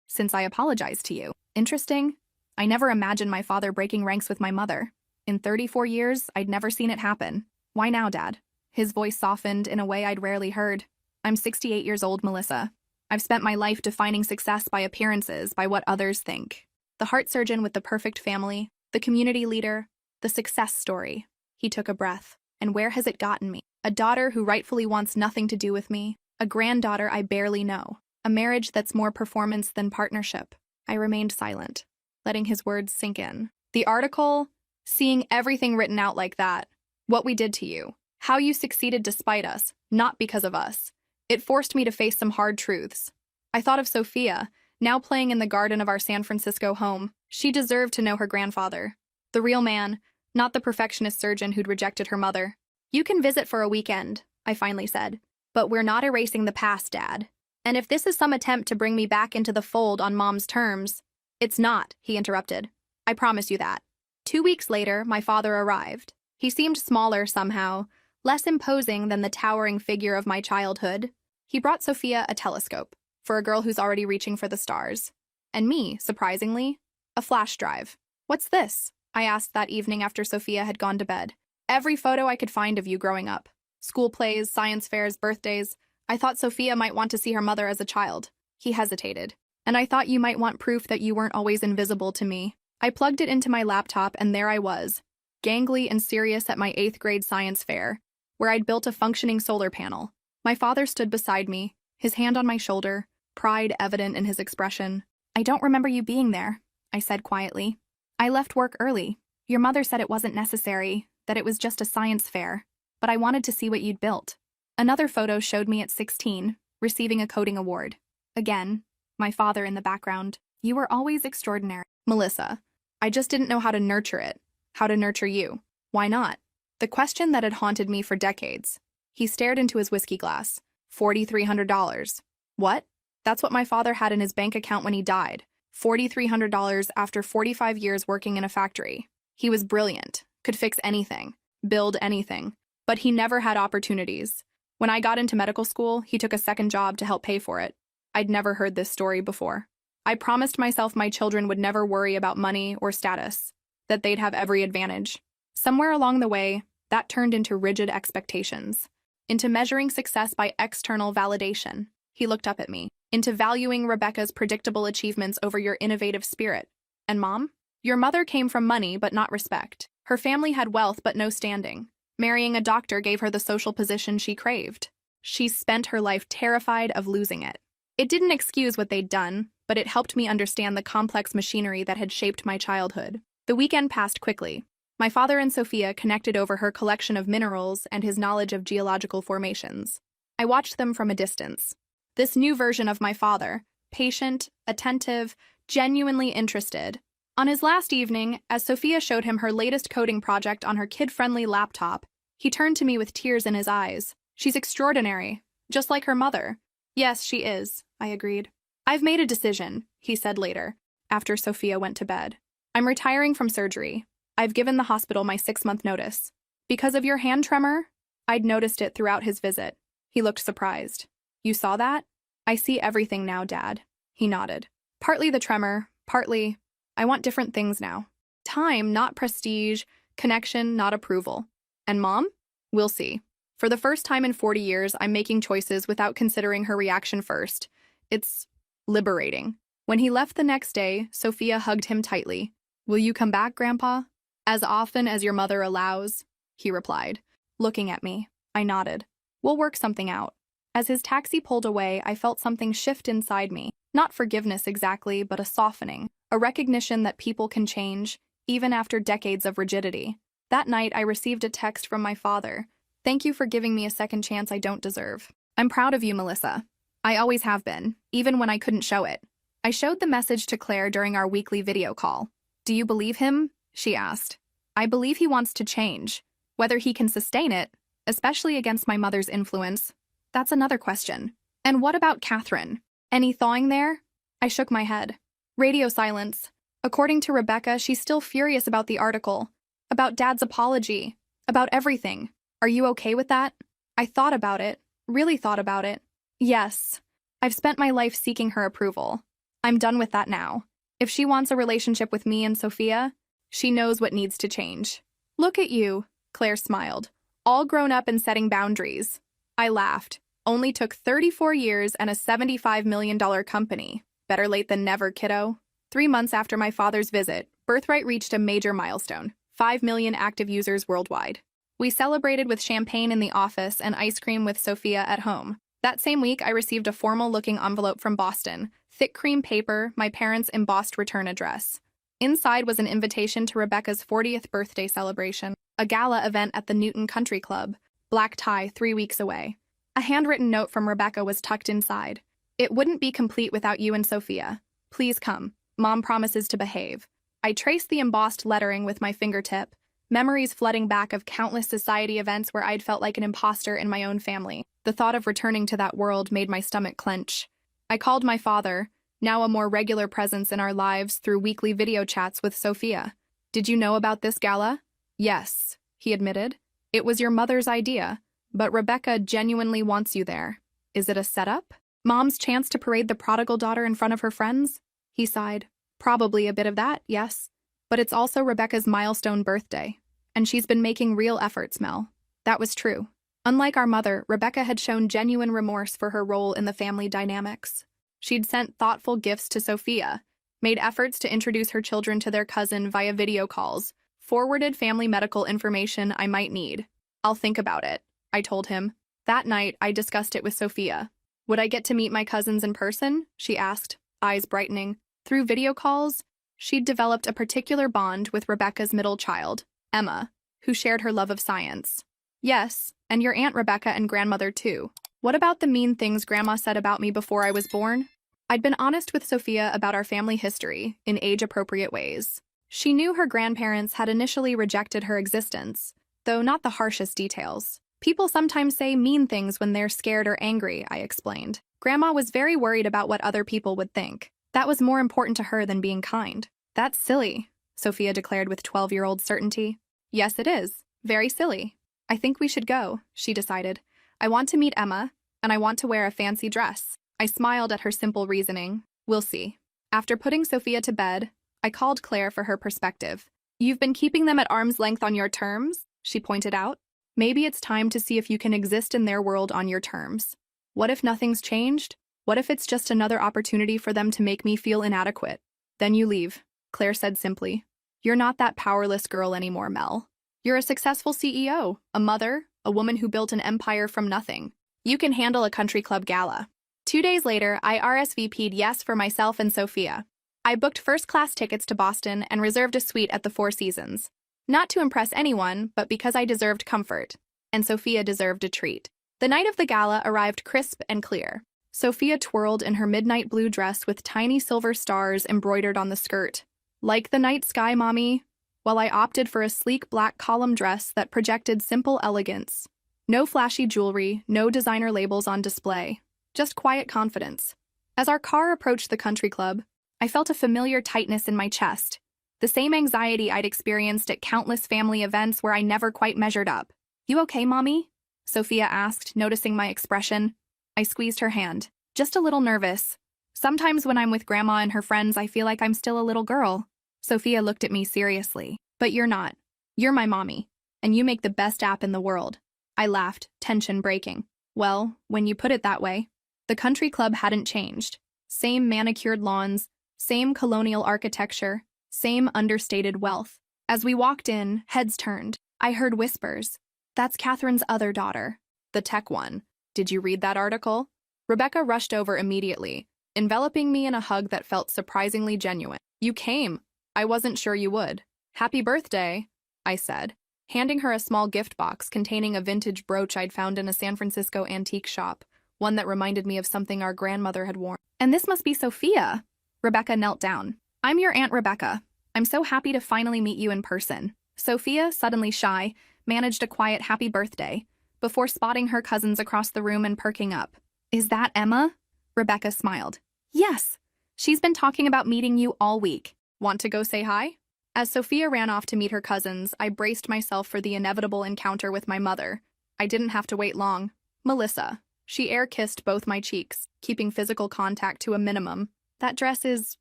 Since I apologized to you." Interesting. I never imagined my father breaking ranks with my mother. In 34 years, I'd never seen it happen. "Why now, Dad?" His voice softened in a way I'd rarely heard. "I'm 68 years old, Melissa. I've spent my life defining success by appearances, by what others think. The heart surgeon with the perfect family, the community leader, the success story." He took a breath. "And where has it gotten me? A daughter who rightfully wants nothing to do with me. A granddaughter I barely know. A marriage that's more performance than partnership." I remained silent, letting his words sink in. "The article, seeing everything written out like that, what we did to you, how you succeeded despite us, not because of us. It forced me to face some hard truths. I thought of Sophia, now playing in the garden of our San Francisco home. She deserved to know her grandfather. The real man, not the perfectionist surgeon who'd rejected her mother. "You can visit for a weekend," I finally said. "But we're not erasing the past, Dad. And if this is some attempt to bring me back into the fold on Mom's terms—" "It's not," he interrupted. "I promise you that." 2 weeks later, my father arrived. He seemed smaller somehow, less imposing than the towering figure of my childhood. He brought Sophia a telescope, for a girl who's already reaching for the stars. And me, surprisingly, a flash drive. "What's this?" I asked that evening after Sophia had gone to bed. "Every photo I could find of you growing up. School plays, science fairs, birthdays. I thought Sophia might want to see her mother as a child." He hesitated. "And I thought you might want proof that you weren't always invisible to me." I plugged it into my laptop, and there I was, gangly and serious at my 8th grade science fair, where I'd built a functioning solar panel. My father stood beside me, his hand on my shoulder, pride evident in his expression. "I don't remember you being there," I said quietly. "I left work early. Your mother said it wasn't necessary, that it was just a science fair, but I wanted to see what you'd built." Another photo showed me at 16, receiving a coding award. Again, my father in the background. "You were always extraordinary, Melissa. I just didn't know how to nurture it. How to nurture you." "Why not?" The question that had haunted me for decades. He stared into his whiskey glass. $4,300. "What?" "That's what my father had in his bank account when he died. $4,300 after 45 years working in a factory. He was brilliant, could fix anything, build anything, but he never had opportunities. When I got into medical school, he took a second job to help pay for it. I'd never heard this story before. I promised myself my children would never worry about money or status, that they'd have every advantage. Somewhere along the way, that turned into rigid expectations, into measuring success by external validation. He looked up at me, into valuing Rebecca's predictable achievements over your innovative spirit. And Mom? Your mother came from money but not respect. Her family had wealth but no standing. Marrying a doctor gave her the social position she craved. She spent her life terrified of losing it. It didn't excuse what they'd done, but it helped me understand the complex machinery that had shaped my childhood. The weekend passed quickly. My father and Sophia connected over her collection of minerals and his knowledge of geological formations. I watched them from a distance. This new version of my father, patient, attentive, genuinely interested. On his last evening, as Sophia showed him her latest coding project on her kid-friendly laptop, he turned to me with tears in his eyes. She's extraordinary, just like her mother. Yes, she is, I agreed. I've made a decision, he said later, after Sophia went to bed. I'm retiring from surgery. I've given the hospital my 6-month notice. Because of your hand tremor? I'd noticed it throughout his visit. He looked surprised. You saw that? I see everything now, Dad. He nodded. Partly the tremor, partly, I want different things now. Time, not prestige. Connection, not approval. And Mom? We'll see. For the first time in 40 years, I'm making choices without considering her reaction first. It's liberating. When he left the next day, Sophia hugged him tightly. Will you come back, Grandpa? As often as your mother allows, he replied, looking at me. I nodded. We'll work something out. As his taxi pulled away, I felt something shift inside me. Not forgiveness exactly, but a softening, a recognition that people can change, even after decades of rigidity. That night, I received a text from my father. Thank you for giving me a second chance I don't deserve. I'm proud of you, Melissa. I always have been, even when I couldn't show it. I showed the message to Claire during our weekly video call. Do you believe him? She asked. I believe he wants to change. Whether he can sustain it, especially against my mother's influence, that's another question. And what about Catherine? Any thawing there? I shook my head. Radio silence. According to Rebecca, she's still furious about the article, about Dad's apology, about everything. Are you okay with that? I thought about it, really thought about it. Yes. I've spent my life seeking her approval. I'm done with that now. If she wants a relationship with me and Sophia, she knows what needs to change. Look at you, Claire smiled. All grown up and setting boundaries. I laughed. Only took 34 years and a $75 million company. Better late than never, kiddo. 3 months after my father's visit, Birthright reached a major milestone. 5 million active users worldwide. We celebrated with champagne in the office and ice cream with Sophia at home. That same week, I received a formal-looking envelope from Boston. Thick cream paper, my parents' embossed return address. Inside was an invitation to Rebecca's 40th birthday celebration, a gala event at the Newton Country Club. Black tie, 3 weeks away. A handwritten note from Rebecca was tucked inside. It wouldn't be complete without you and Sophia. Please come. Mom promises to behave. I traced the embossed lettering with my fingertip, memories flooding back of countless society events where I'd felt like an imposter in my own family. The thought of returning to that world made my stomach clench. I called my father, now a more regular presence in our lives through weekly video chats with Sophia. Did you know about this gala? Yes, he admitted. It was your mother's idea, but Rebecca genuinely wants you there. Is it a setup? Mom's chance to parade the prodigal daughter in front of her friends? He sighed. Probably a bit of that, yes. But it's also Rebecca's milestone birthday, and she's been making real efforts, Mel. That was true. Unlike our mother, Rebecca had shown genuine remorse for her role in the family dynamics. She'd sent thoughtful gifts to Sophia, made efforts to introduce her children to their cousin via video calls, forwarded family medical information I might need. I'll think about it, I told him. That night, I discussed it with Sophia. Would I get to meet my cousins in person? She asked, eyes brightening. Through video calls, she'd developed a particular bond with Rebecca's middle child, Emma, who shared her love of science. Yes, and your Aunt Rebecca and grandmother too. What about the mean things Grandma said about me before I was born? I'd been honest with Sophia about our family history in age-appropriate ways. She knew her grandparents had initially rejected her existence, though not the harshest details. People sometimes say mean things when they're scared or angry, I explained. Grandma was very worried about what other people would think. That was more important to her than being kind. That's silly, Sophia declared with 12-year-old certainty. Yes, it is. Very silly. I think we should go, she decided. I want to meet Emma, and I want to wear a fancy dress. I smiled at her simple reasoning. We'll see. After putting Sophia to bed, I called Claire for her perspective. You've been keeping them at arm's length on your terms, she pointed out. Maybe it's time to see if you can exist in their world on your terms. What if nothing's changed? What if it's just another opportunity for them to make me feel inadequate? Then you leave, Claire said simply. You're not that powerless girl anymore, Mel. You're a successful CEO, a mother, a woman who built an empire from nothing. You can handle a country club gala. 2 days later, I RSVP'd yes for myself and Sophia. I booked first-class tickets to Boston and reserved a suite at the Four Seasons. Not to impress anyone, but because I deserved comfort. And Sophia deserved a treat. The night of the gala arrived crisp and clear. Sophia twirled in her midnight blue dress with tiny silver stars embroidered on the skirt. Like the night sky, Mommy, while I opted for a sleek black column dress that projected simple elegance. No flashy jewelry, no designer labels on display. Just quiet confidence. As our car approached the country club, I felt a familiar tightness in my chest. The same anxiety I'd experienced at countless family events where I never quite measured up. You okay, Mommy? Sophia asked, noticing my expression. I squeezed her hand. Just a little nervous. Sometimes when I'm with Grandma and her friends, I feel like I'm still a little girl. Sophia looked at me seriously. But you're not. You're my mommy. And you make the best app in the world. I laughed, tension breaking. Well, when you put it that way. The country club hadn't changed. Same manicured lawns, same colonial architecture, same understated wealth. As we walked in, heads turned. I heard whispers. That's Catherine's other daughter, the tech one. Did you read that article? Rebecca rushed over immediately, enveloping me in a hug that felt surprisingly genuine. You came. I wasn't sure you would. Happy birthday, I said, handing her a small gift box containing a vintage brooch I'd found in a San Francisco antique shop, one that reminded me of something our grandmother had worn. And this must be Sophia. Rebecca knelt down. I'm your Aunt Rebecca. I'm so happy to finally meet you in person. Sophia, suddenly shy, managed a quiet happy birthday, before spotting her cousins across the room and perking up. Is that Emma? Rebecca smiled. Yes. She's been talking about meeting you all week. Want to go say hi? As Sophia ran off to meet her cousins, I braced myself for the inevitable encounter with my mother. I didn't have to wait long. Melissa. She air-kissed both my cheeks, keeping physical contact to a minimum. That dress is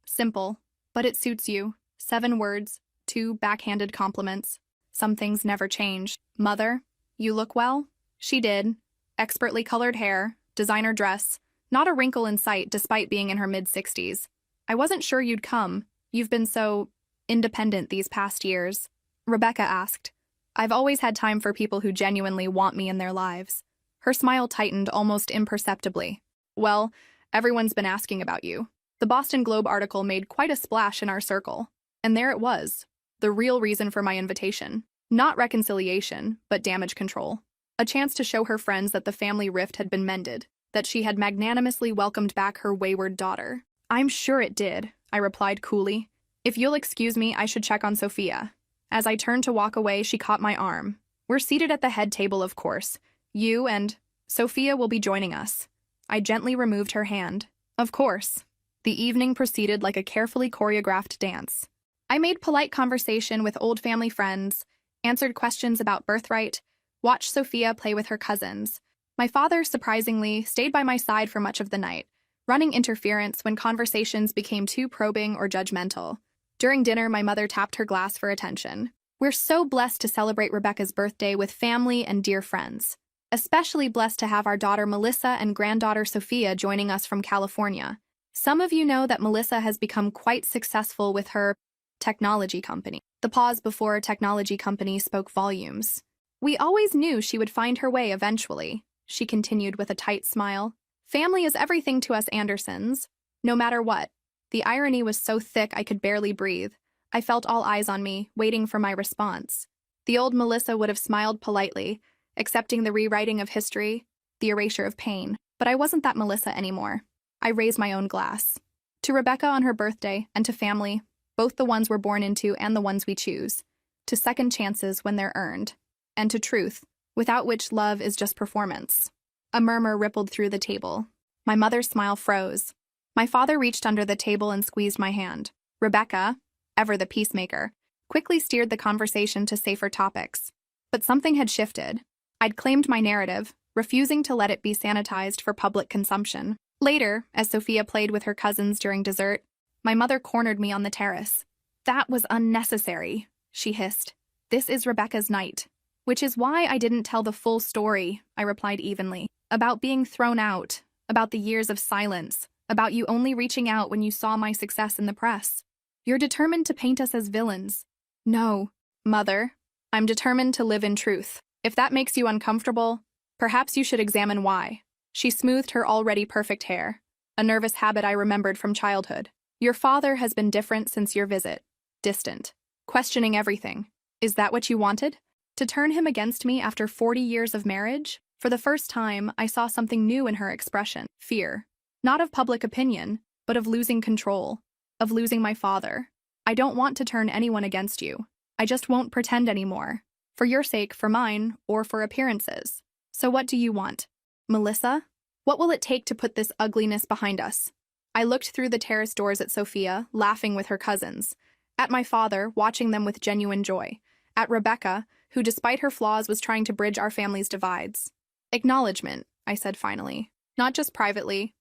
simple, but it suits you. 7 words, 2 backhanded compliments. Some things never change. Mother, you look well? She did. Expertly colored hair, designer dress, not a wrinkle in sight despite being in her mid-60s. I wasn't sure you'd come. You've been so independent these past years. Rebecca asked. I've always had time for people who genuinely want me in their lives. Her smile tightened almost imperceptibly. Well, everyone's been asking about you. The Boston Globe article made quite a splash in our circle. And there it was. The real reason for my invitation. Not reconciliation, but damage control. A chance to show her friends that the family rift had been mended, that she had magnanimously welcomed back her wayward daughter. I'm sure it did, I replied coolly. If you'll excuse me, I should check on Sophia. As I turned to walk away, she caught my arm. We're seated at the head table, of course. You and Sophia will be joining us. I gently removed her hand. Of course. The evening proceeded like a carefully choreographed dance. I made polite conversation with old family friends, answered questions about birthright, watched Sophia play with her cousins. My father, surprisingly, stayed by my side for much of the night, running interference when conversations became too probing or judgmental. During dinner, my mother tapped her glass for attention. We're so blessed to celebrate Rebecca's birthday with family and dear friends. Especially blessed to have our daughter Melissa and granddaughter Sophia joining us from California. Some of you know that Melissa has become quite successful with her technology company. The pause before technology company spoke volumes. We always knew she would find her way eventually, she continued with a tight smile. Family is everything to us Andersons, no matter what. The irony was so thick I could barely breathe. I felt all eyes on me, waiting for my response. The old Melissa would have smiled politely, accepting the rewriting of history, the erasure of pain. But I wasn't that Melissa anymore. I raised my own glass. To Rebecca on her birthday, and to family, both the ones we're born into and the ones we choose. To second chances when they're earned. And to truth, without which love is just performance. A murmur rippled through the table. My mother's smile froze. My father reached under the table and squeezed my hand. Rebecca, ever the peacemaker, quickly steered the conversation to safer topics. But something had shifted. I'd claimed my narrative, refusing to let it be sanitized for public consumption. Later, as Sophia played with her cousins during dessert, my mother cornered me on the terrace. "That was unnecessary," she hissed. "This is Rebecca's night." "Which is why I didn't tell the full story," I replied evenly. "About being thrown out, about the years of silence, about you only reaching out when you saw my success in the press. You're determined to paint us as villains." "No, Mother. I'm determined to live in truth. If that makes you uncomfortable, perhaps you should examine why." She smoothed her already perfect hair, a nervous habit I remembered from childhood. "Your father has been different since your visit. Distant. Questioning everything. Is that what you wanted? To turn him against me after 40 years of marriage?" For the first time, I saw something new in her expression. Fear. Not of public opinion, but of losing control. Of losing my father. "I don't want to turn anyone against you. I just won't pretend anymore. For your sake, for mine, or for appearances. So what do you want? Melissa? What will it take to put this ugliness behind us?" I looked through the terrace doors at Sophia, laughing with her cousins. At my father, watching them with genuine joy. At Rebecca, who despite her flaws was trying to bridge our family's divides. "Acknowledgement," I said finally. "Not just privately,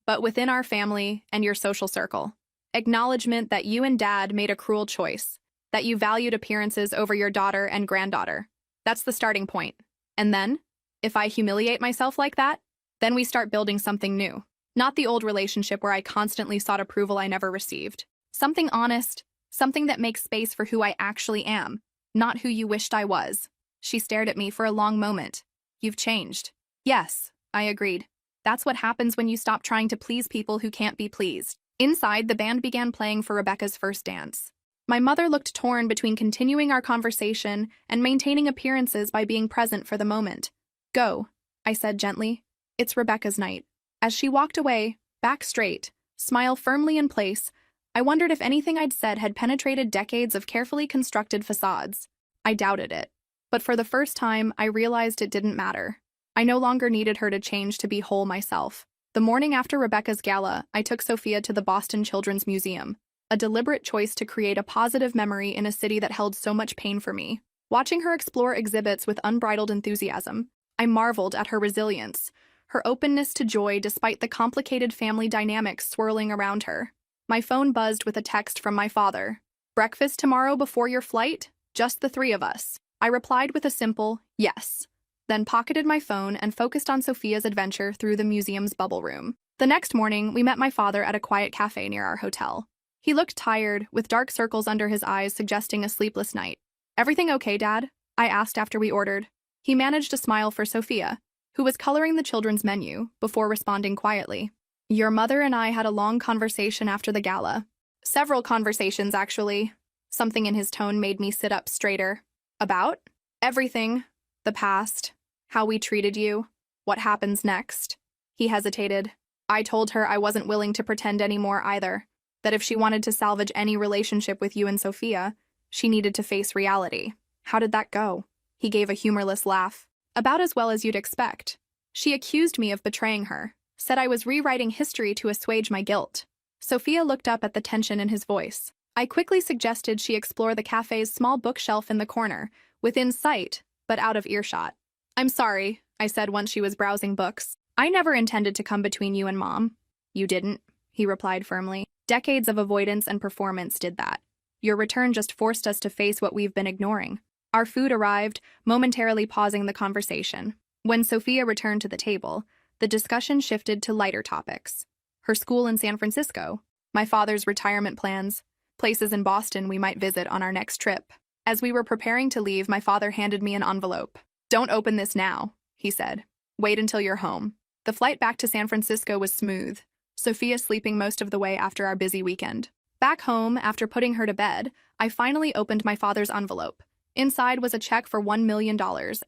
but within our family and your social circle. Acknowledgement that you and Dad made a cruel choice. That you valued appearances over your daughter and granddaughter. That's the starting point. And then, if I humiliate myself like that, then we start building something new. Not the old relationship where I constantly sought approval I never received. Something honest, something that makes space for who I actually am, not who you wished I was." She stared at me for a long moment. "You've changed." "Yes," I agreed. "That's what happens when you stop trying to please people who can't be pleased." Inside, the band began playing for Rebecca's first dance. My mother looked torn between continuing our conversation and maintaining appearances by being present for the moment. "Go," I said gently. "It's Rebecca's night." As she walked away, back straight, smile firmly in place, I wondered if anything I'd said had penetrated decades of carefully constructed facades. I doubted it. But for the first time, I realized it didn't matter. I no longer needed her to change to be whole myself. The morning after Rebecca's gala, I took Sophia to the Boston Children's Museum, a deliberate choice to create a positive memory in a city that held so much pain for me. Watching her explore exhibits with unbridled enthusiasm, I marveled at her resilience, her openness to joy despite the complicated family dynamics swirling around her. My phone buzzed with a text from my father. "Breakfast tomorrow before your flight? Just the three of us." I replied with a simple, "yes," then pocketed my phone and focused on Sophia's adventure through the museum's bubble room. The next morning, we met my father at a quiet cafe near our hotel. He looked tired, with dark circles under his eyes suggesting a sleepless night. "Everything okay, Dad?" I asked after we ordered. He managed a smile for Sophia, who was coloring the children's menu, before responding quietly. "Your mother and I had a long conversation after the gala. Several conversations, actually." Something in his tone made me sit up straighter. "About?" "Everything. The past. How we treated you. What happens next." He hesitated. "I told her I wasn't willing to pretend anymore either. That if she wanted to salvage any relationship with you and Sophia, she needed to face reality." "How did that go?" He gave a humorless laugh. "About as well as you'd expect. She accused me of betraying her, said I was rewriting history to assuage my guilt." Sophia looked up at the tension in his voice. I quickly suggested she explore the cafe's small bookshelf in the corner, within sight, but out of earshot. "I'm sorry," I said once she was browsing books. "I never intended to come between you and Mom." "You didn't," he replied firmly. "Decades of avoidance and performance did that. Your return just forced us to face what we've been ignoring." Our food arrived, momentarily pausing the conversation. When Sophia returned to the table, the discussion shifted to lighter topics. Her school in San Francisco, my father's retirement plans, places in Boston we might visit on our next trip. As we were preparing to leave, my father handed me an envelope. "Don't open this now," he said. "Wait until you're home." The flight back to San Francisco was smooth, Sophia sleeping most of the way after our busy weekend. Back home, after putting her to bed, I finally opened my father's envelope. Inside was a check for $1 million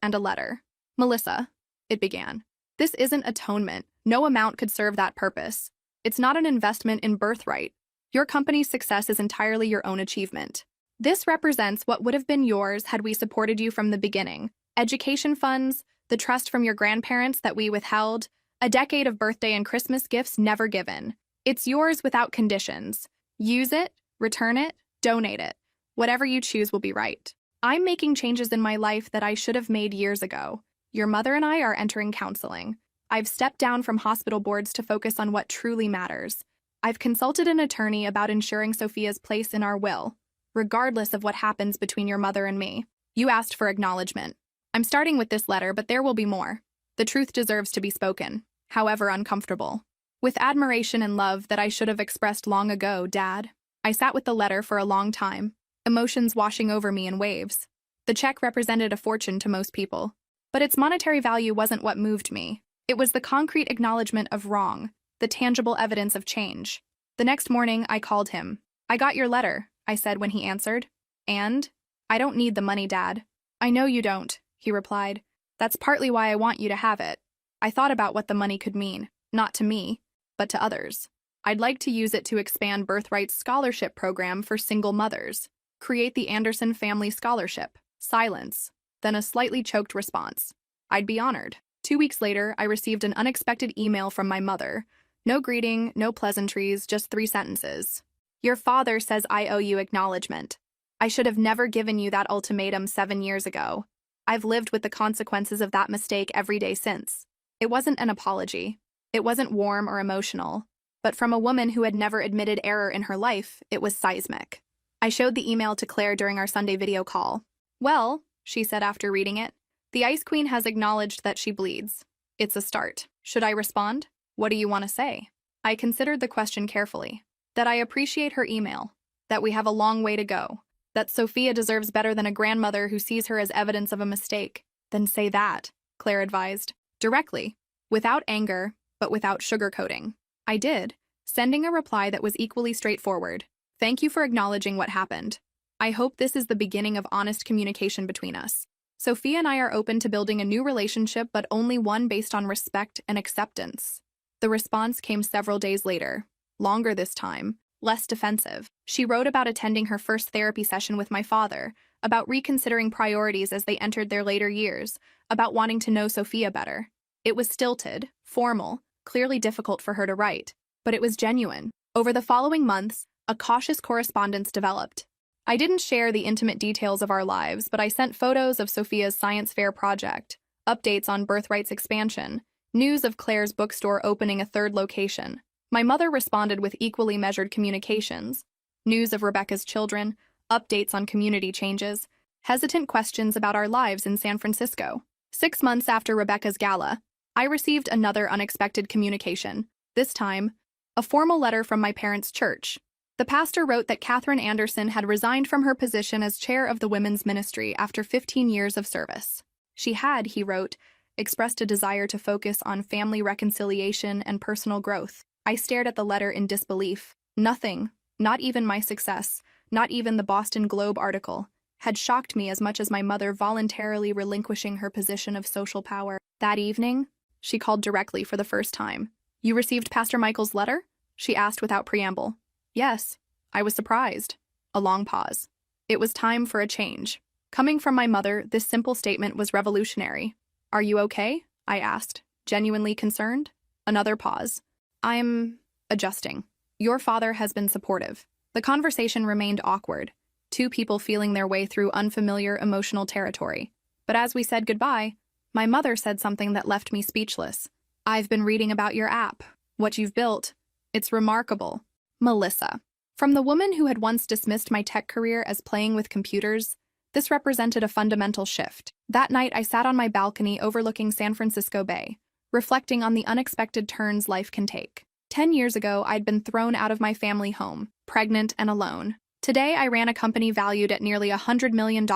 and a letter. "Melissa," it began, "this isn't atonement. No amount could serve that purpose. It's not an investment in birthright. Your company's success is entirely your own achievement. This represents what would have been yours had we supported you from the beginning. Education funds, the trust from your grandparents that we withheld, a decade of birthday and Christmas gifts never given. It's yours without conditions. Use it, return it, donate it. Whatever you choose will be right. I'm making changes in my life that I should have made years ago. Your mother and I are entering counseling. I've stepped down from hospital boards to focus on what truly matters. I've consulted an attorney about ensuring Sophia's place in our will, regardless of what happens between your mother and me. You asked for acknowledgement. I'm starting with this letter, but there will be more. The truth deserves to be spoken, however uncomfortable. With admiration and love that I should have expressed long ago, Dad. I sat with the letter for a long time, emotions washing over me in waves. The check represented a fortune to most people, but its monetary value wasn't what moved me. It was the concrete acknowledgement of wrong, the tangible evidence of change. The next morning, I called him. I got your letter, I said when he answered. And? I don't need the money, Dad. I know you don't, he replied. That's partly why I want you to have it. I thought about what the money could mean, not to me, but to others. I'd like to use it to expand Birthright's scholarship program for single mothers, create the Anderson Family Scholarship. Silence, then a slightly choked response. I'd be honored. 2 weeks later, I received an unexpected email from my mother. No greeting, no pleasantries, just 3 sentences. Your father says I owe you acknowledgement. I should have never given you that ultimatum 7 years ago. I've lived with the consequences of that mistake every day since. It wasn't an apology. It wasn't warm or emotional. But from a woman who had never admitted error in her life, it was seismic. I showed the email to Claire during our Sunday video call. Well, she said after reading it, the Ice Queen has acknowledged that she bleeds. It's a start. Should I respond? What do you want to say? I considered the question carefully. That I appreciate her email. That we have a long way to go. That Sophia deserves better than a grandmother who sees her as evidence of a mistake. Then say that, Claire advised. Directly. Without anger, but without sugarcoating. I did, sending a reply that was equally straightforward. Thank you for acknowledging what happened. I hope this is the beginning of honest communication between us. Sophia and I are open to building a new relationship, but only one based on respect and acceptance. The response came several days later, longer this time, less defensive. She wrote about attending her first therapy session with my father, about reconsidering priorities as they entered their later years, about wanting to know Sophia better. It was stilted, formal, clearly difficult for her to write, but it was genuine. Over the following months, a cautious correspondence developed. I didn't share the intimate details of our lives, but I sent photos of Sophia's science fair project, updates on Birthright's expansion, news of Claire's bookstore opening a 3rd location. My mother responded with equally measured communications, news of Rebecca's children, updates on community changes, hesitant questions about our lives in San Francisco. 6 months after Rebecca's gala, I received another unexpected communication, this time, a formal letter from my parents' church. The pastor wrote that Catherine Anderson had resigned from her position as chair of the women's ministry after 15 years of service. She had, he wrote, expressed a desire to focus on family reconciliation and personal growth. I stared at the letter in disbelief. Nothing, not even my success, not even the Boston Globe article, had shocked me as much as my mother voluntarily relinquishing her position of social power. That evening, she called directly for the first time. You received Pastor Michael's letter? She asked without preamble. Yes. I was surprised. A long pause. It was time for a change. Coming from my mother, this simple statement was revolutionary. Are you okay? I asked, genuinely concerned. Another pause. I'm adjusting. Your father has been supportive. The conversation remained awkward, 2 people feeling their way through unfamiliar emotional territory. But as we said goodbye, my mother said something that left me speechless. I've been reading about your app, what you've built. It's remarkable. Melissa. From the woman who had once dismissed my tech career as playing with computers, this represented a fundamental shift. That night, I sat on my balcony overlooking San Francisco Bay, reflecting on the unexpected turns life can take. 10 years ago, I'd been thrown out of my family home, pregnant and alone. Today, I ran a company valued at nearly $100 million,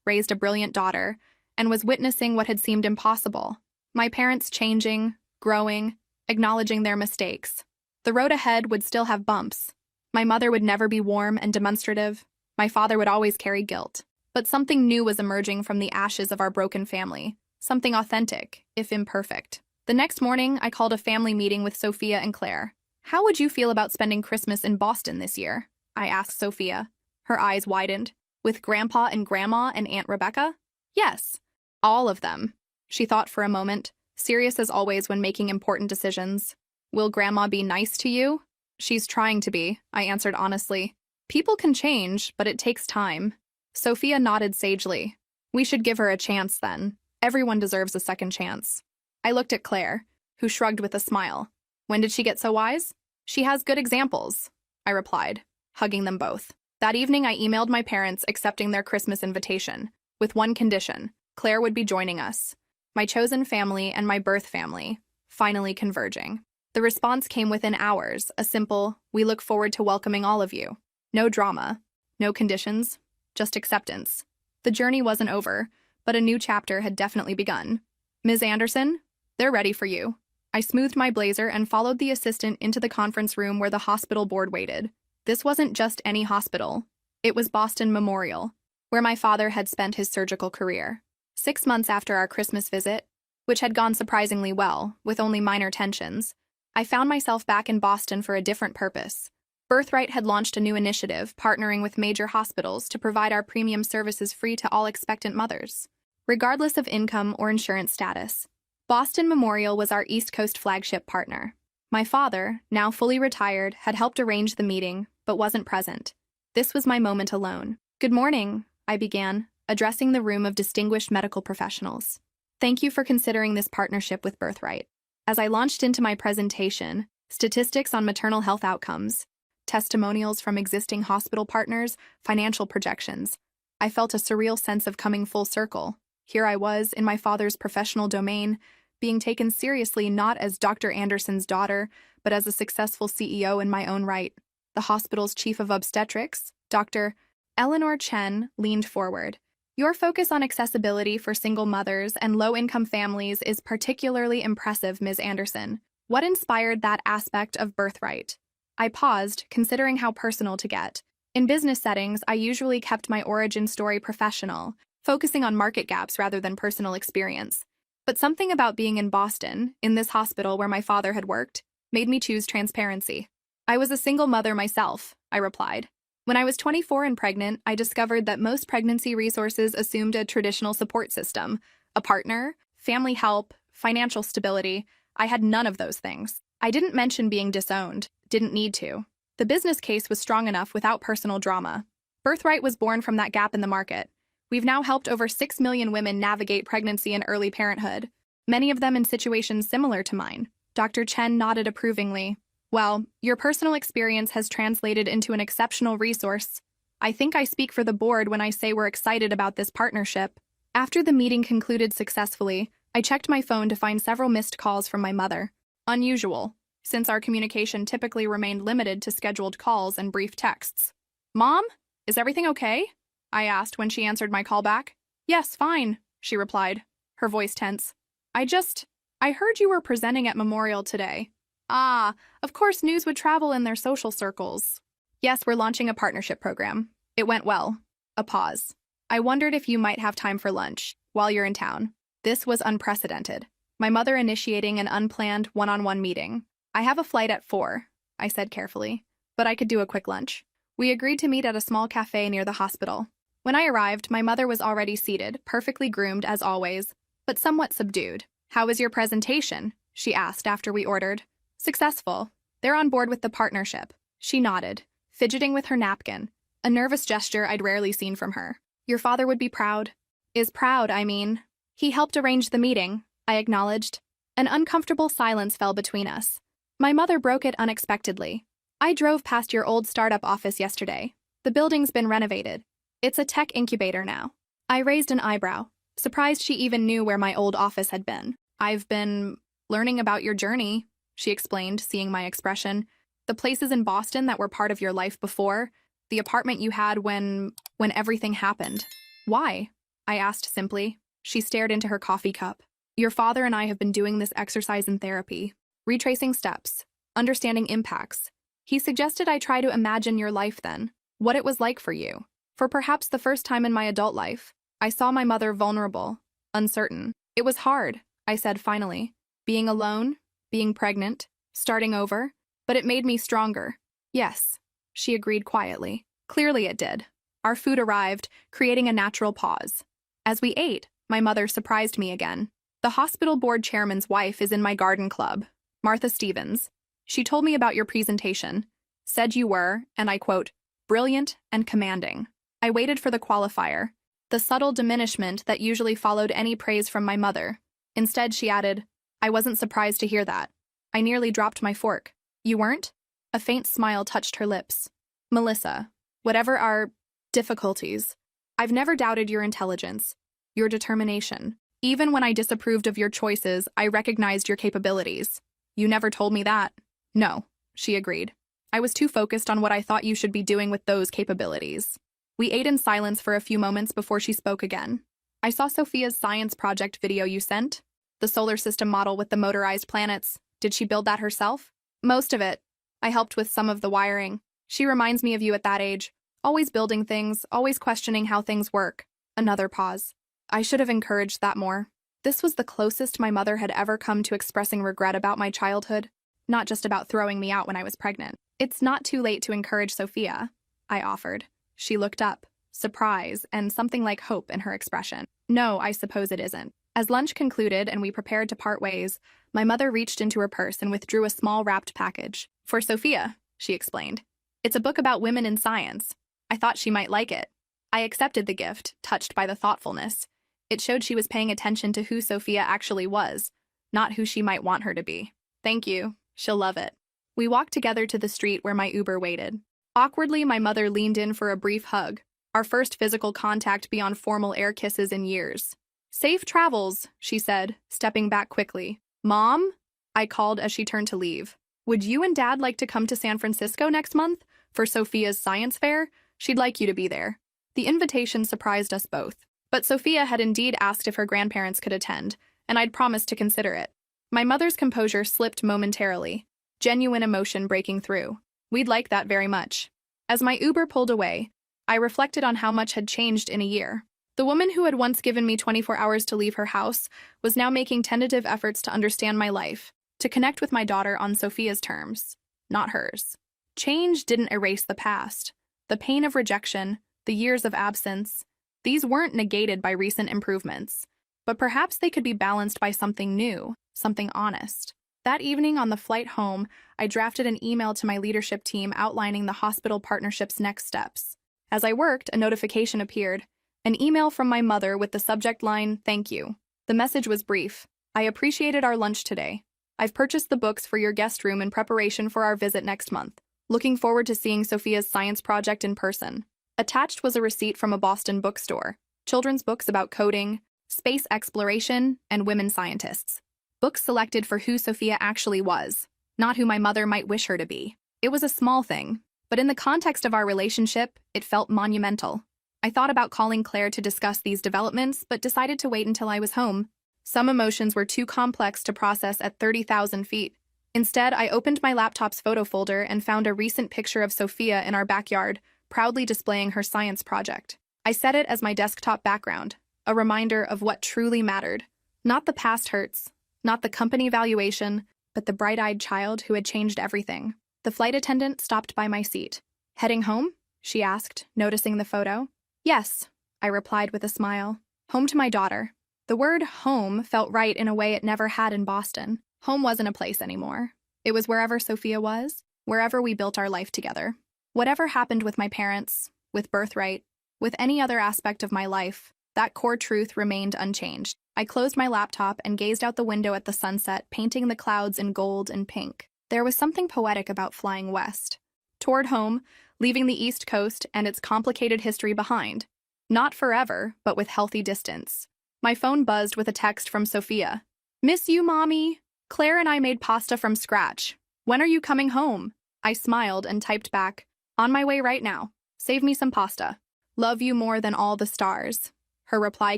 raised a brilliant daughter, and was witnessing what had seemed impossible. My parents changing, growing, acknowledging their mistakes. The road ahead would still have bumps. My mother would never be warm and demonstrative. My father would always carry guilt. But something new was emerging from the ashes of our broken family. Something authentic, if imperfect. The next morning, I called a family meeting with Sophia and Claire. How would you feel about spending Christmas in Boston this year? I asked Sophia. Her eyes widened. With Grandpa and Grandma and Aunt Rebecca? Yes. All of them. She thought for a moment, serious as always when making important decisions. Will Grandma be nice to you? She's trying to be, I answered honestly. People can change, but it takes time. Sophia nodded sagely. We should give her a chance then. Everyone deserves a second chance. I looked at Claire, who shrugged with a smile. When did she get so wise? She has good examples, I replied, hugging them both. That evening I emailed my parents accepting their Christmas invitation, with one condition: Claire would be joining us. My chosen family and my birth family, finally converging. The response came within hours, a simple, "We look forward to welcoming all of you." No drama, no conditions, just acceptance. The journey wasn't over, but a new chapter had definitely begun. Ms. Anderson, they're ready for you. I smoothed my blazer and followed the assistant into the conference room where the hospital board waited. This wasn't just any hospital. It was Boston Memorial, where my father had spent his surgical career. 6 months after our Christmas visit, which had gone surprisingly well, with only minor tensions, I found myself back in Boston for a different purpose. Birthright had launched a new initiative, partnering with major hospitals to provide our premium services free to all expectant mothers, regardless of income or insurance status. Boston Memorial was our East Coast flagship partner. My father, now fully retired, had helped arrange the meeting, but wasn't present. This was my moment alone. "Good morning," I began, addressing the room of distinguished medical professionals. "Thank you for considering this partnership with Birthright." As I launched into my presentation, statistics on maternal health outcomes, testimonials from existing hospital partners, financial projections, I felt a surreal sense of coming full circle. Here I was, in my father's professional domain, being taken seriously not as Dr. Anderson's daughter, but as a successful CEO in my own right. The hospital's chief of obstetrics, Dr. Eleanor Chen, leaned forward. "Your focus on accessibility for single mothers and low-income families is particularly impressive, Ms. Anderson. What inspired that aspect of Birthright?" I paused, considering how personal to get. In business settings, I usually kept my origin story professional, focusing on market gaps rather than personal experience. But something about being in Boston, in this hospital where my father had worked, made me choose transparency. "I was a single mother myself," I replied. "When I was 24 and pregnant, I discovered that most pregnancy resources assumed a traditional support system, a partner, family help, financial stability. I had none of those things. I didn't mention being disowned, didn't need to. The business case was strong enough without personal drama. Birthright was born from that gap in the market. We've now helped over 6 million women navigate pregnancy and early parenthood, many of them in situations similar to mine." Dr. Chen nodded approvingly. "Well, your personal experience has translated into an exceptional resource. I think I speak for the board when I say we're excited about this partnership." After the meeting concluded successfully, I checked my phone to find several missed calls from my mother. Unusual, since our communication typically remained limited to scheduled calls and brief texts. "Mom, is everything okay?" I asked when she answered my call back. "Yes, fine," she replied, her voice tense. I heard you were presenting at Memorial today." "Ah, of course news would travel in their social circles." "Yes, we're launching a partnership program. It went well." A pause. "I wondered if you might have time for lunch while you're in town." This was unprecedented. My mother initiating an unplanned one-on-one meeting. "I have a flight at 4, I said carefully, "but I could do a quick lunch." We agreed to meet at a small cafe near the hospital. When I arrived, my mother was already seated, perfectly groomed as always, but somewhat subdued. "How was your presentation?" she asked after we ordered. "Successful. They're on board with the partnership." She nodded, fidgeting with her napkin, a nervous gesture I'd rarely seen from her. "Your father would be proud." "Is proud, I mean." "He helped arrange the meeting," I acknowledged. An uncomfortable silence fell between us. My mother broke it unexpectedly. "I drove past your old startup office yesterday. The building's been renovated. It's a tech incubator now." I raised an eyebrow, surprised she even knew where my old office had been. "I've been learning about your journey," she explained, seeing my expression. "The places in Boston that were part of your life before, the apartment you had when everything happened." "Why?" I asked simply. She stared into her coffee cup. "Your father and I have been doing this exercise in therapy, retracing steps, understanding impacts. He suggested I try to imagine your life then, what it was like for you. For perhaps the first time in my adult life, I saw my mother vulnerable, uncertain. It was hard," I said finally. "Being alone, being pregnant, starting over, but it made me stronger." "Yes," she agreed quietly. Clearly it did. Our food arrived, creating a natural pause. As we ate, my mother surprised me again. "The hospital board chairman's wife is in my garden club, Martha Stevens. She told me about your presentation. Said you were, and I quote, brilliant and commanding. I waited for the qualifier, the subtle diminishment that usually followed any praise from my mother. Instead, she added, I wasn't surprised to hear that. I nearly dropped my fork. You weren't? A faint smile touched her lips. Melissa, whatever our difficulties, I've never doubted your intelligence, your determination. Even when I disapproved of your choices, I recognized your capabilities. You never told me that. No, she agreed. I was too focused on what I thought you should be doing with those capabilities. We ate in silence for a few moments before she spoke again. I saw Sophia's science project video you sent. The solar system model with the motorized planets. Did she build that herself? Most of it. I helped with some of the wiring. She reminds me of you at that age. Always building things, always questioning how things work. Another pause. I should have encouraged that more. This was the closest my mother had ever come to expressing regret about my childhood, not just about throwing me out when I was pregnant. It's not too late to encourage Sophia, I offered. She looked up, surprise and something like hope in her expression. No, I suppose it isn't. As lunch concluded and we prepared to part ways, my mother reached into her purse and withdrew a small wrapped package. For Sophia, she explained. It's a book about women in science. I thought she might like it. I accepted the gift, touched by the thoughtfulness. It showed she was paying attention to who Sophia actually was, not who she might want her to be. Thank you. She'll love it. We walked together to the street where my Uber waited. Awkwardly, my mother leaned in for a brief hug, our first physical contact beyond formal air kisses in years. Safe travels, she said, stepping back quickly. Mom? I called as she turned to leave. Would you and Dad like to come to San Francisco next month for Sophia's science fair? She'd like you to be there. The invitation surprised us both. But Sophia had indeed asked if her grandparents could attend, and I'd promised to consider it. My mother's composure slipped momentarily, genuine emotion breaking through. We'd like that very much. As my Uber pulled away, I reflected on how much had changed in a year. The woman who had once given me 24 hours to leave her house was now making tentative efforts to understand my life, to connect with my daughter on Sophia's terms, not hers. Change didn't erase the past. The pain of rejection, the years of absence, these weren't negated by recent improvements, but perhaps they could be balanced by something new, something honest. That evening on the flight home, I drafted an email to my leadership team outlining the hospital partnership's next steps. As I worked, a notification appeared, an email from my mother with the subject line, "Thank you." The message was brief. I appreciated our lunch today. I've purchased the books for your guest room in preparation for our visit next month. Looking forward to seeing Sophia's science project in person. Attached was a receipt from a Boston bookstore, children's books about coding, space exploration, and women scientists. Books selected for who Sophia actually was, not who my mother might wish her to be. It was a small thing, but in the context of our relationship, it felt monumental. I thought about calling Claire to discuss these developments, but decided to wait until I was home. Some emotions were too complex to process at 30,000 feet. Instead, I opened my laptop's photo folder and found a recent picture of Sophia in our backyard, proudly displaying her science project. I set it as my desktop background, a reminder of what truly mattered. Not the past hurts, not the company valuation, but the bright-eyed child who had changed everything. The flight attendant stopped by my seat. Heading home? She asked, noticing the photo. Yes, I replied with a smile. Home to my daughter. The word home felt right in a way it never had in Boston. Home wasn't a place anymore. It was wherever Sophia was, wherever we built our life together. Whatever happened with my parents, with birthright, with any other aspect of my life, that core truth remained unchanged. I closed my laptop and gazed out the window at the sunset, painting the clouds in gold and pink. There was something poetic about flying west, toward home, leaving the East Coast and its complicated history behind. Not forever, but with healthy distance. My phone buzzed with a text from Sophia. Miss you, Mommy. Claire and I made pasta from scratch. When are you coming home? I smiled and typed back, on my way right now. Save me some pasta. Love you more than all the stars. Her reply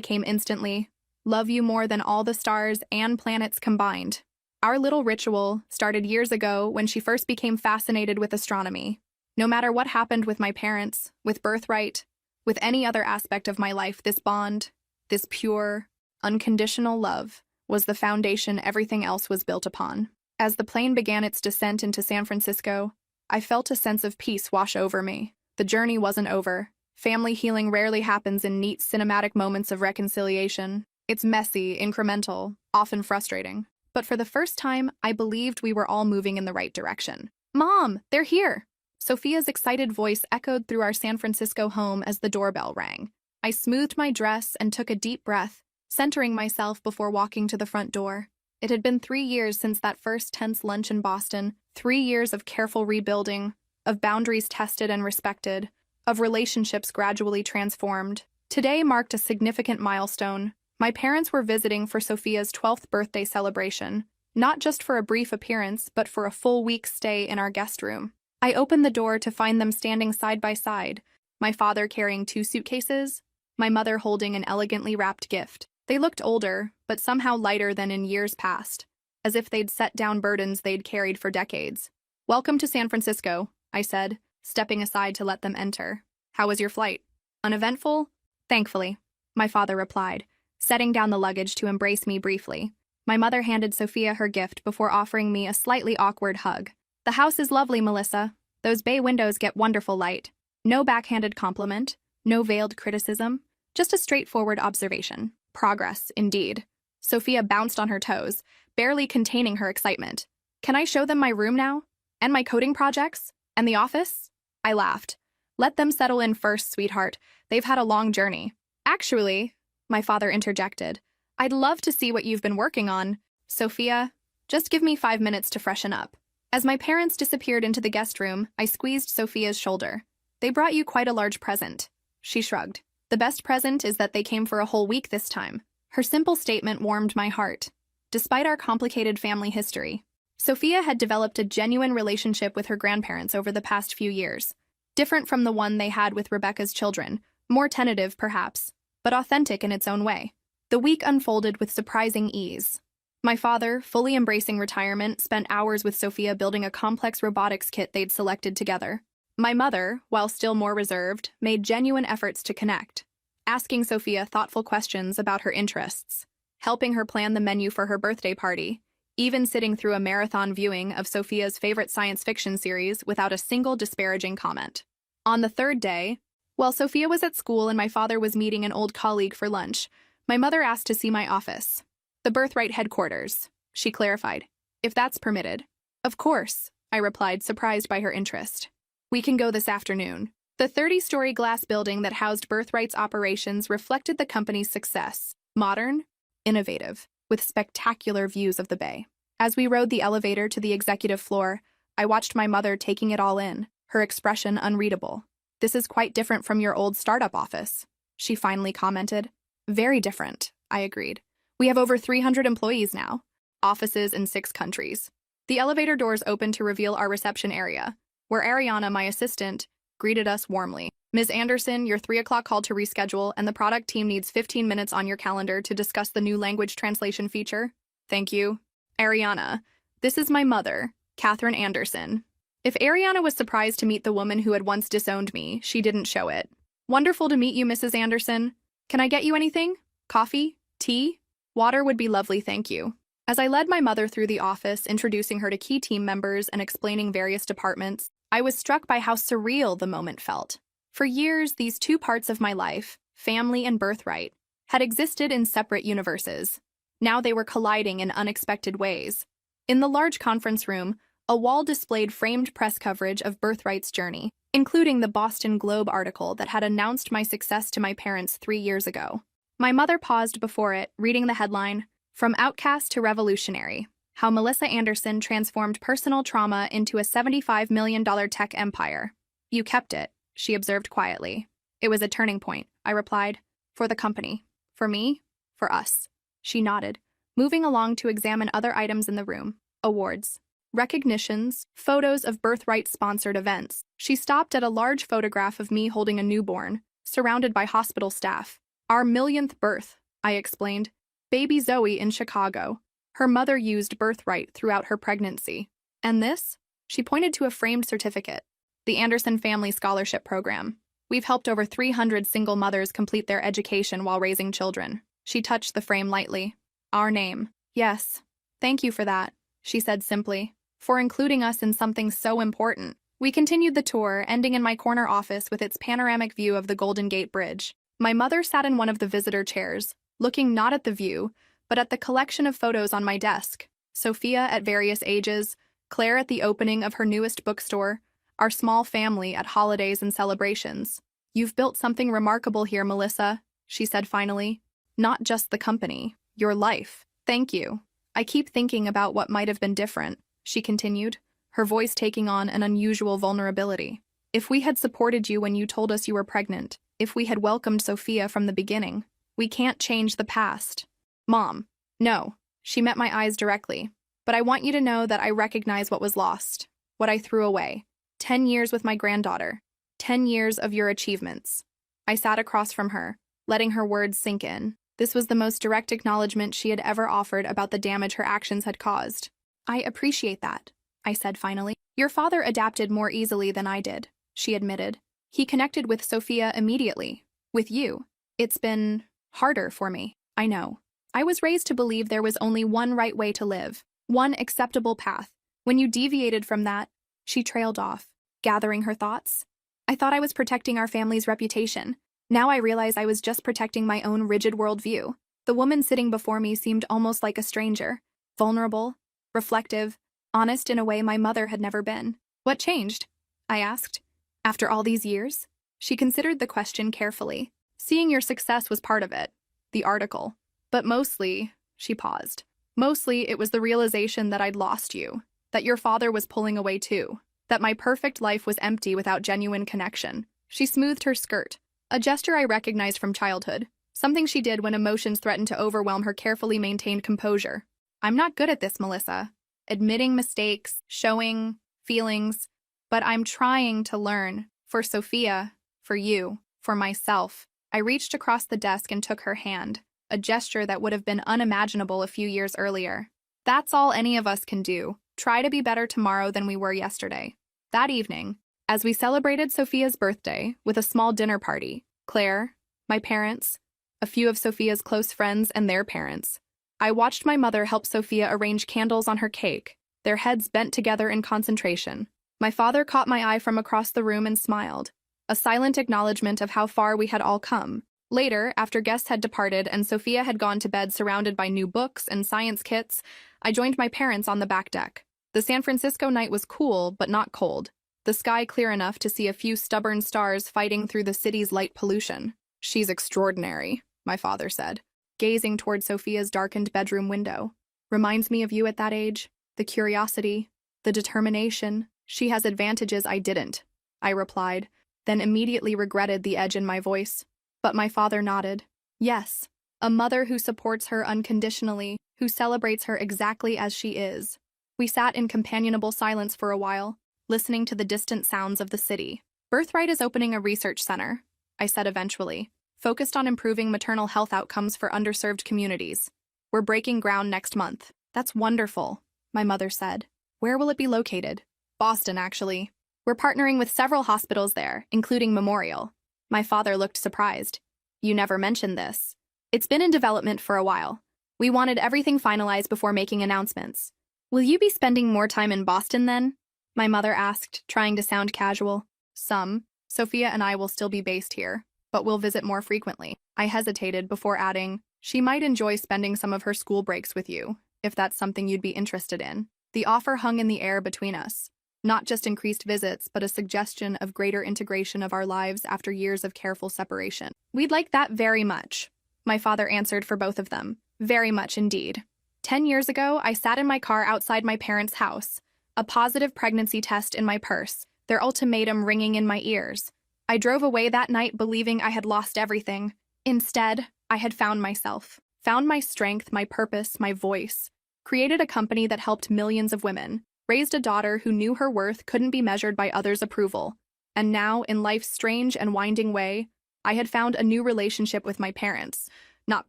came instantly. Love you more than all the stars and planets combined. Our little ritual started years ago when she first became fascinated with astronomy. No matter what happened with my parents, with birthright, with any other aspect of my life, this bond, this pure, unconditional love, was the foundation everything else was built upon. As the plane began its descent into San Francisco, I felt a sense of peace wash over me. The journey wasn't over. Family healing rarely happens in neat cinematic moments of reconciliation. It's messy, incremental, often frustrating. But for the first time, I believed we were all moving in the right direction. Mom, they're here! Sophia's excited voice echoed through our San Francisco home as the doorbell rang. I smoothed my dress and took a deep breath, centering myself before walking to the front door. It had been 3 years since that first tense lunch in Boston, 3 years of careful rebuilding, of boundaries tested and respected, of relationships gradually transformed. Today marked a significant milestone. My parents were visiting for Sophia's 12th birthday celebration, not just for a brief appearance, but for a full week's stay in our guest room. I opened the door to find them standing side by side, my father carrying 2 suitcases, my mother holding an elegantly wrapped gift. They looked older, but somehow lighter than in years past, as if they'd set down burdens they'd carried for decades. "Welcome to San Francisco," I said, stepping aside to let them enter. "How was your flight?" "Uneventful?" "Thankfully," my father replied, setting down the luggage to embrace me briefly. My mother handed Sophia her gift before offering me a slightly awkward hug. "The house is lovely, Melissa. Those bay windows get wonderful light." No backhanded compliment, no veiled criticism, just a straightforward observation. Progress, indeed. Sophia bounced on her toes, barely containing her excitement. "Can I show them my room now? And my coding projects? And the office?" I laughed. "Let them settle in first, sweetheart. They've had a long journey." "Actually," my father interjected, "I'd love to see what you've been working on." "Sophia, just give me 5 minutes to freshen up." As my parents disappeared into the guest room, I squeezed Sophia's shoulder. "They brought you quite a large present." She shrugged. "The best present is that they came for a whole week this time." Her simple statement warmed my heart. Despite our complicated family history, Sophia had developed a genuine relationship with her grandparents over the past few years, different from the one they had with Rebecca's children, more tentative perhaps, but authentic in its own way. The week unfolded with surprising ease. My father, fully embracing retirement, spent hours with Sophia building a complex robotics kit they'd selected together. My mother, while still more reserved, made genuine efforts to connect, asking Sophia thoughtful questions about her interests, helping her plan the menu for her birthday party, even sitting through a marathon viewing of Sophia's favorite science fiction series without a single disparaging comment. On the third day, while Sophia was at school and my father was meeting an old colleague for lunch, my mother asked to see my office. "The Birthright headquarters," she clarified, "if that's permitted." "Of course," I replied, surprised by her interest. "We can go this afternoon." The 30-story glass building that housed Birthright's operations reflected the company's success. Modern, innovative, with spectacular views of the bay. As we rode the elevator to the executive floor, I watched my mother taking it all in, her expression unreadable. "This is quite different from your old startup office," she finally commented. "Very different," I agreed. "We have over 300 employees now, offices in 6 countries." The elevator doors opened to reveal our reception area, where Ariana, my assistant, greeted us warmly. "Ms. Anderson, your 3 o'clock call to reschedule, and the product team needs 15 minutes on your calendar to discuss the new language translation feature." "Thank you." "Ariana, this is my mother, Catherine Anderson." If Ariana was surprised to meet the woman who had once disowned me, she didn't show it. "Wonderful to meet you, Mrs. Anderson. Can I get you anything? Coffee? Tea? Water would be lovely, thank you." As I led my mother through the office, introducing her to key team members and explaining various departments, I was struck by how surreal the moment felt. For years, these 2 parts of my life, family and birthright, had existed in separate universes. Now they were colliding in unexpected ways. In the large conference room, a wall displayed framed press coverage of Birthright's journey, including the Boston Globe article that had announced my success to my parents 3 years ago. My mother paused before it, reading the headline, "From Outcast to Revolutionary: How Melissa Anderson Transformed Personal Trauma into a $75 million Tech Empire." "You kept it," she observed quietly. "It was a turning point," I replied. "For the company. For me. For us." She nodded, moving along to examine other items in the room. Awards, recognitions, photos of Birthright-sponsored events. She stopped at a large photograph of me holding a newborn, surrounded by hospital staff. "Our 1,000th birth," I explained. "Baby Zoe in Chicago. Her mother used Birthright throughout her pregnancy." "And this?" She pointed to a framed certificate. "The Anderson Family Scholarship Program. We've helped over 300 single mothers complete their education while raising children." She touched the frame lightly. "Our name." "Yes. Thank you for that," she said simply, "for including us in something so important." We continued the tour, ending in my corner office with its panoramic view of the Golden Gate Bridge. My mother sat in one of the visitor chairs, looking not at the view, but at the collection of photos on my desk. Sophia at various ages, Claire at the opening of her newest bookstore, our small family at holidays and celebrations. "You've built something remarkable here, Melissa," she said finally. "Not just the company, your life. Thank you. I keep thinking about what might have been different," she continued, her voice taking on an unusual vulnerability. "If we had supported you when you told us you were pregnant, if we had welcomed Sophia from the beginning. We can't change the past." "Mom, no." She met my eyes directly. "But I want you to know that I recognize what was lost, what I threw away. 10 years with my granddaughter. 10 years of your achievements." I sat across from her, letting her words sink in. This was the most direct acknowledgement she had ever offered about the damage her actions had caused. "I appreciate that," I said finally. "Your father adapted more easily than I did," she admitted. "He connected with Sophia immediately. With you, it's been harder for me, I know. I was raised to believe there was only one right way to live, one acceptable path. When you deviated from that," she trailed off, gathering her thoughts. "I thought I was protecting our family's reputation. Now I realize I was just protecting my own rigid worldview." The woman sitting before me seemed almost like a stranger, vulnerable, reflective, honest in a way my mother had never been. "What changed?" I asked. "After all these years?" She considered the question carefully. "Seeing your success was part of it, the article. But mostly," she paused, "mostly it was the realization that I'd lost you, that your father was pulling away too, that my perfect life was empty without genuine connection." She smoothed her skirt, a gesture I recognized from childhood, something she did when emotions threatened to overwhelm her carefully maintained composure. "I'm not good at this, Melissa. Admitting mistakes, showing feelings, but I'm trying to learn. For Sophia, for you, for myself." I reached across the desk and took her hand, a gesture that would have been unimaginable a few years earlier. "That's all any of us can do. Try to be better tomorrow than we were yesterday." That evening, as we celebrated Sophia's birthday with a small dinner party, Claire, my parents, a few of Sophia's close friends and their parents, I watched my mother help Sophia arrange candles on her cake, their heads bent together in concentration. My father caught my eye from across the room and smiled, a silent acknowledgement of how far we had all come. Later, after guests had departed and Sophia had gone to bed surrounded by new books and science kits, I joined my parents on the back deck. The San Francisco night was cool, but not cold, the sky clear enough to see a few stubborn stars fighting through the city's light pollution. "She's extraordinary," my father said, gazing toward Sophia's darkened bedroom window. "Reminds me of you at that age. The curiosity, the determination. She has advantages I didn't," I replied, then immediately regretted the edge in my voice. But my father nodded. "Yes, a mother who supports her unconditionally, who celebrates her exactly as she is." We sat in companionable silence for a while, listening to the distant sounds of the city. "Birthright is opening a research center," I said eventually, "focused on improving maternal health outcomes for underserved communities. We're breaking ground next month." "That's wonderful," my mother said. "Where will it be located?" "Boston, actually. We're partnering with several hospitals there, including Memorial." My father looked surprised. "You never mentioned this." "It's been in development for a while. We wanted everything finalized before making announcements." "Will you be spending more time in Boston then?" my mother asked, trying to sound casual. "Some. Sophia and I will still be based here, but we'll visit more frequently." I hesitated before adding, "She might enjoy spending some of her school breaks with you, if that's something you'd be interested in." The offer hung in the air between us. Not just increased visits, but a suggestion of greater integration of our lives after years of careful separation. "We'd like that very much," my father answered for both of them. "Very much indeed." 10 years ago, I sat in my car outside my parents' house, a positive pregnancy test in my purse, their ultimatum ringing in my ears. I drove away that night believing I had lost everything. Instead, I had found myself, found my strength, my purpose, my voice, created a company that helped millions of women, raised a daughter who knew her worth couldn't be measured by others' approval. And now, in life's strange and winding way, I had found a new relationship with my parents. Not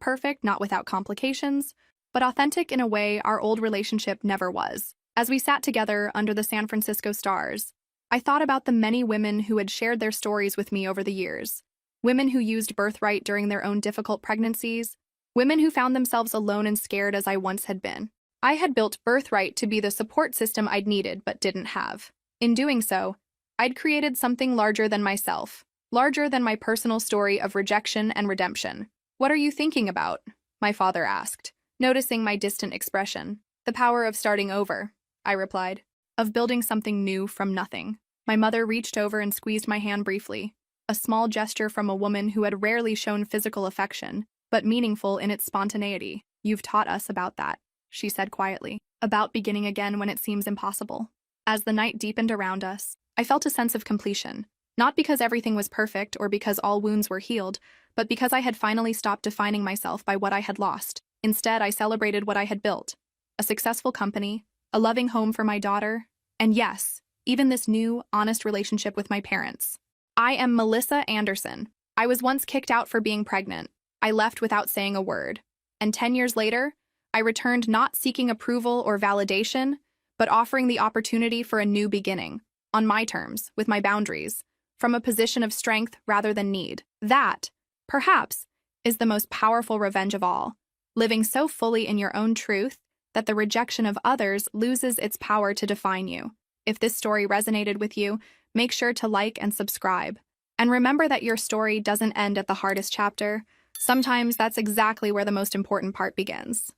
perfect, not without complications, but authentic in a way our old relationship never was. As we sat together under the San Francisco stars, I thought about the many women who had shared their stories with me over the years. Women who used Birthright during their own difficult pregnancies. Women who found themselves alone and scared as I once had been. I had built Birthright to be the support system I'd needed but didn't have. In doing so, I'd created something larger than myself, larger than my personal story of rejection and redemption. "What are you thinking about?" my father asked, noticing my distant expression. "The power of starting over," I replied. "Of building something new from nothing." My mother reached over and squeezed my hand briefly, a small gesture from a woman who had rarely shown physical affection, but meaningful in its spontaneity. "You've taught us about that," she said quietly, "about beginning again when it seems impossible." As the night deepened around us, I felt a sense of completion, not because everything was perfect or because all wounds were healed, but because I had finally stopped defining myself by what I had lost. Instead, I celebrated what I had built: a successful company, a loving home for my daughter, and yes, even this new, honest relationship with my parents. I am Melissa Anderson. I was once kicked out for being pregnant. I left without saying a word. And 10 years later, I returned not seeking approval or validation, but offering the opportunity for a new beginning, on my terms, with my boundaries, from a position of strength rather than need. That, perhaps, is the most powerful revenge of all, living so fully in your own truth that the rejection of others loses its power to define you. If this story resonated with you, make sure to like and subscribe. And remember that your story doesn't end at the hardest chapter. Sometimes that's exactly where the most important part begins.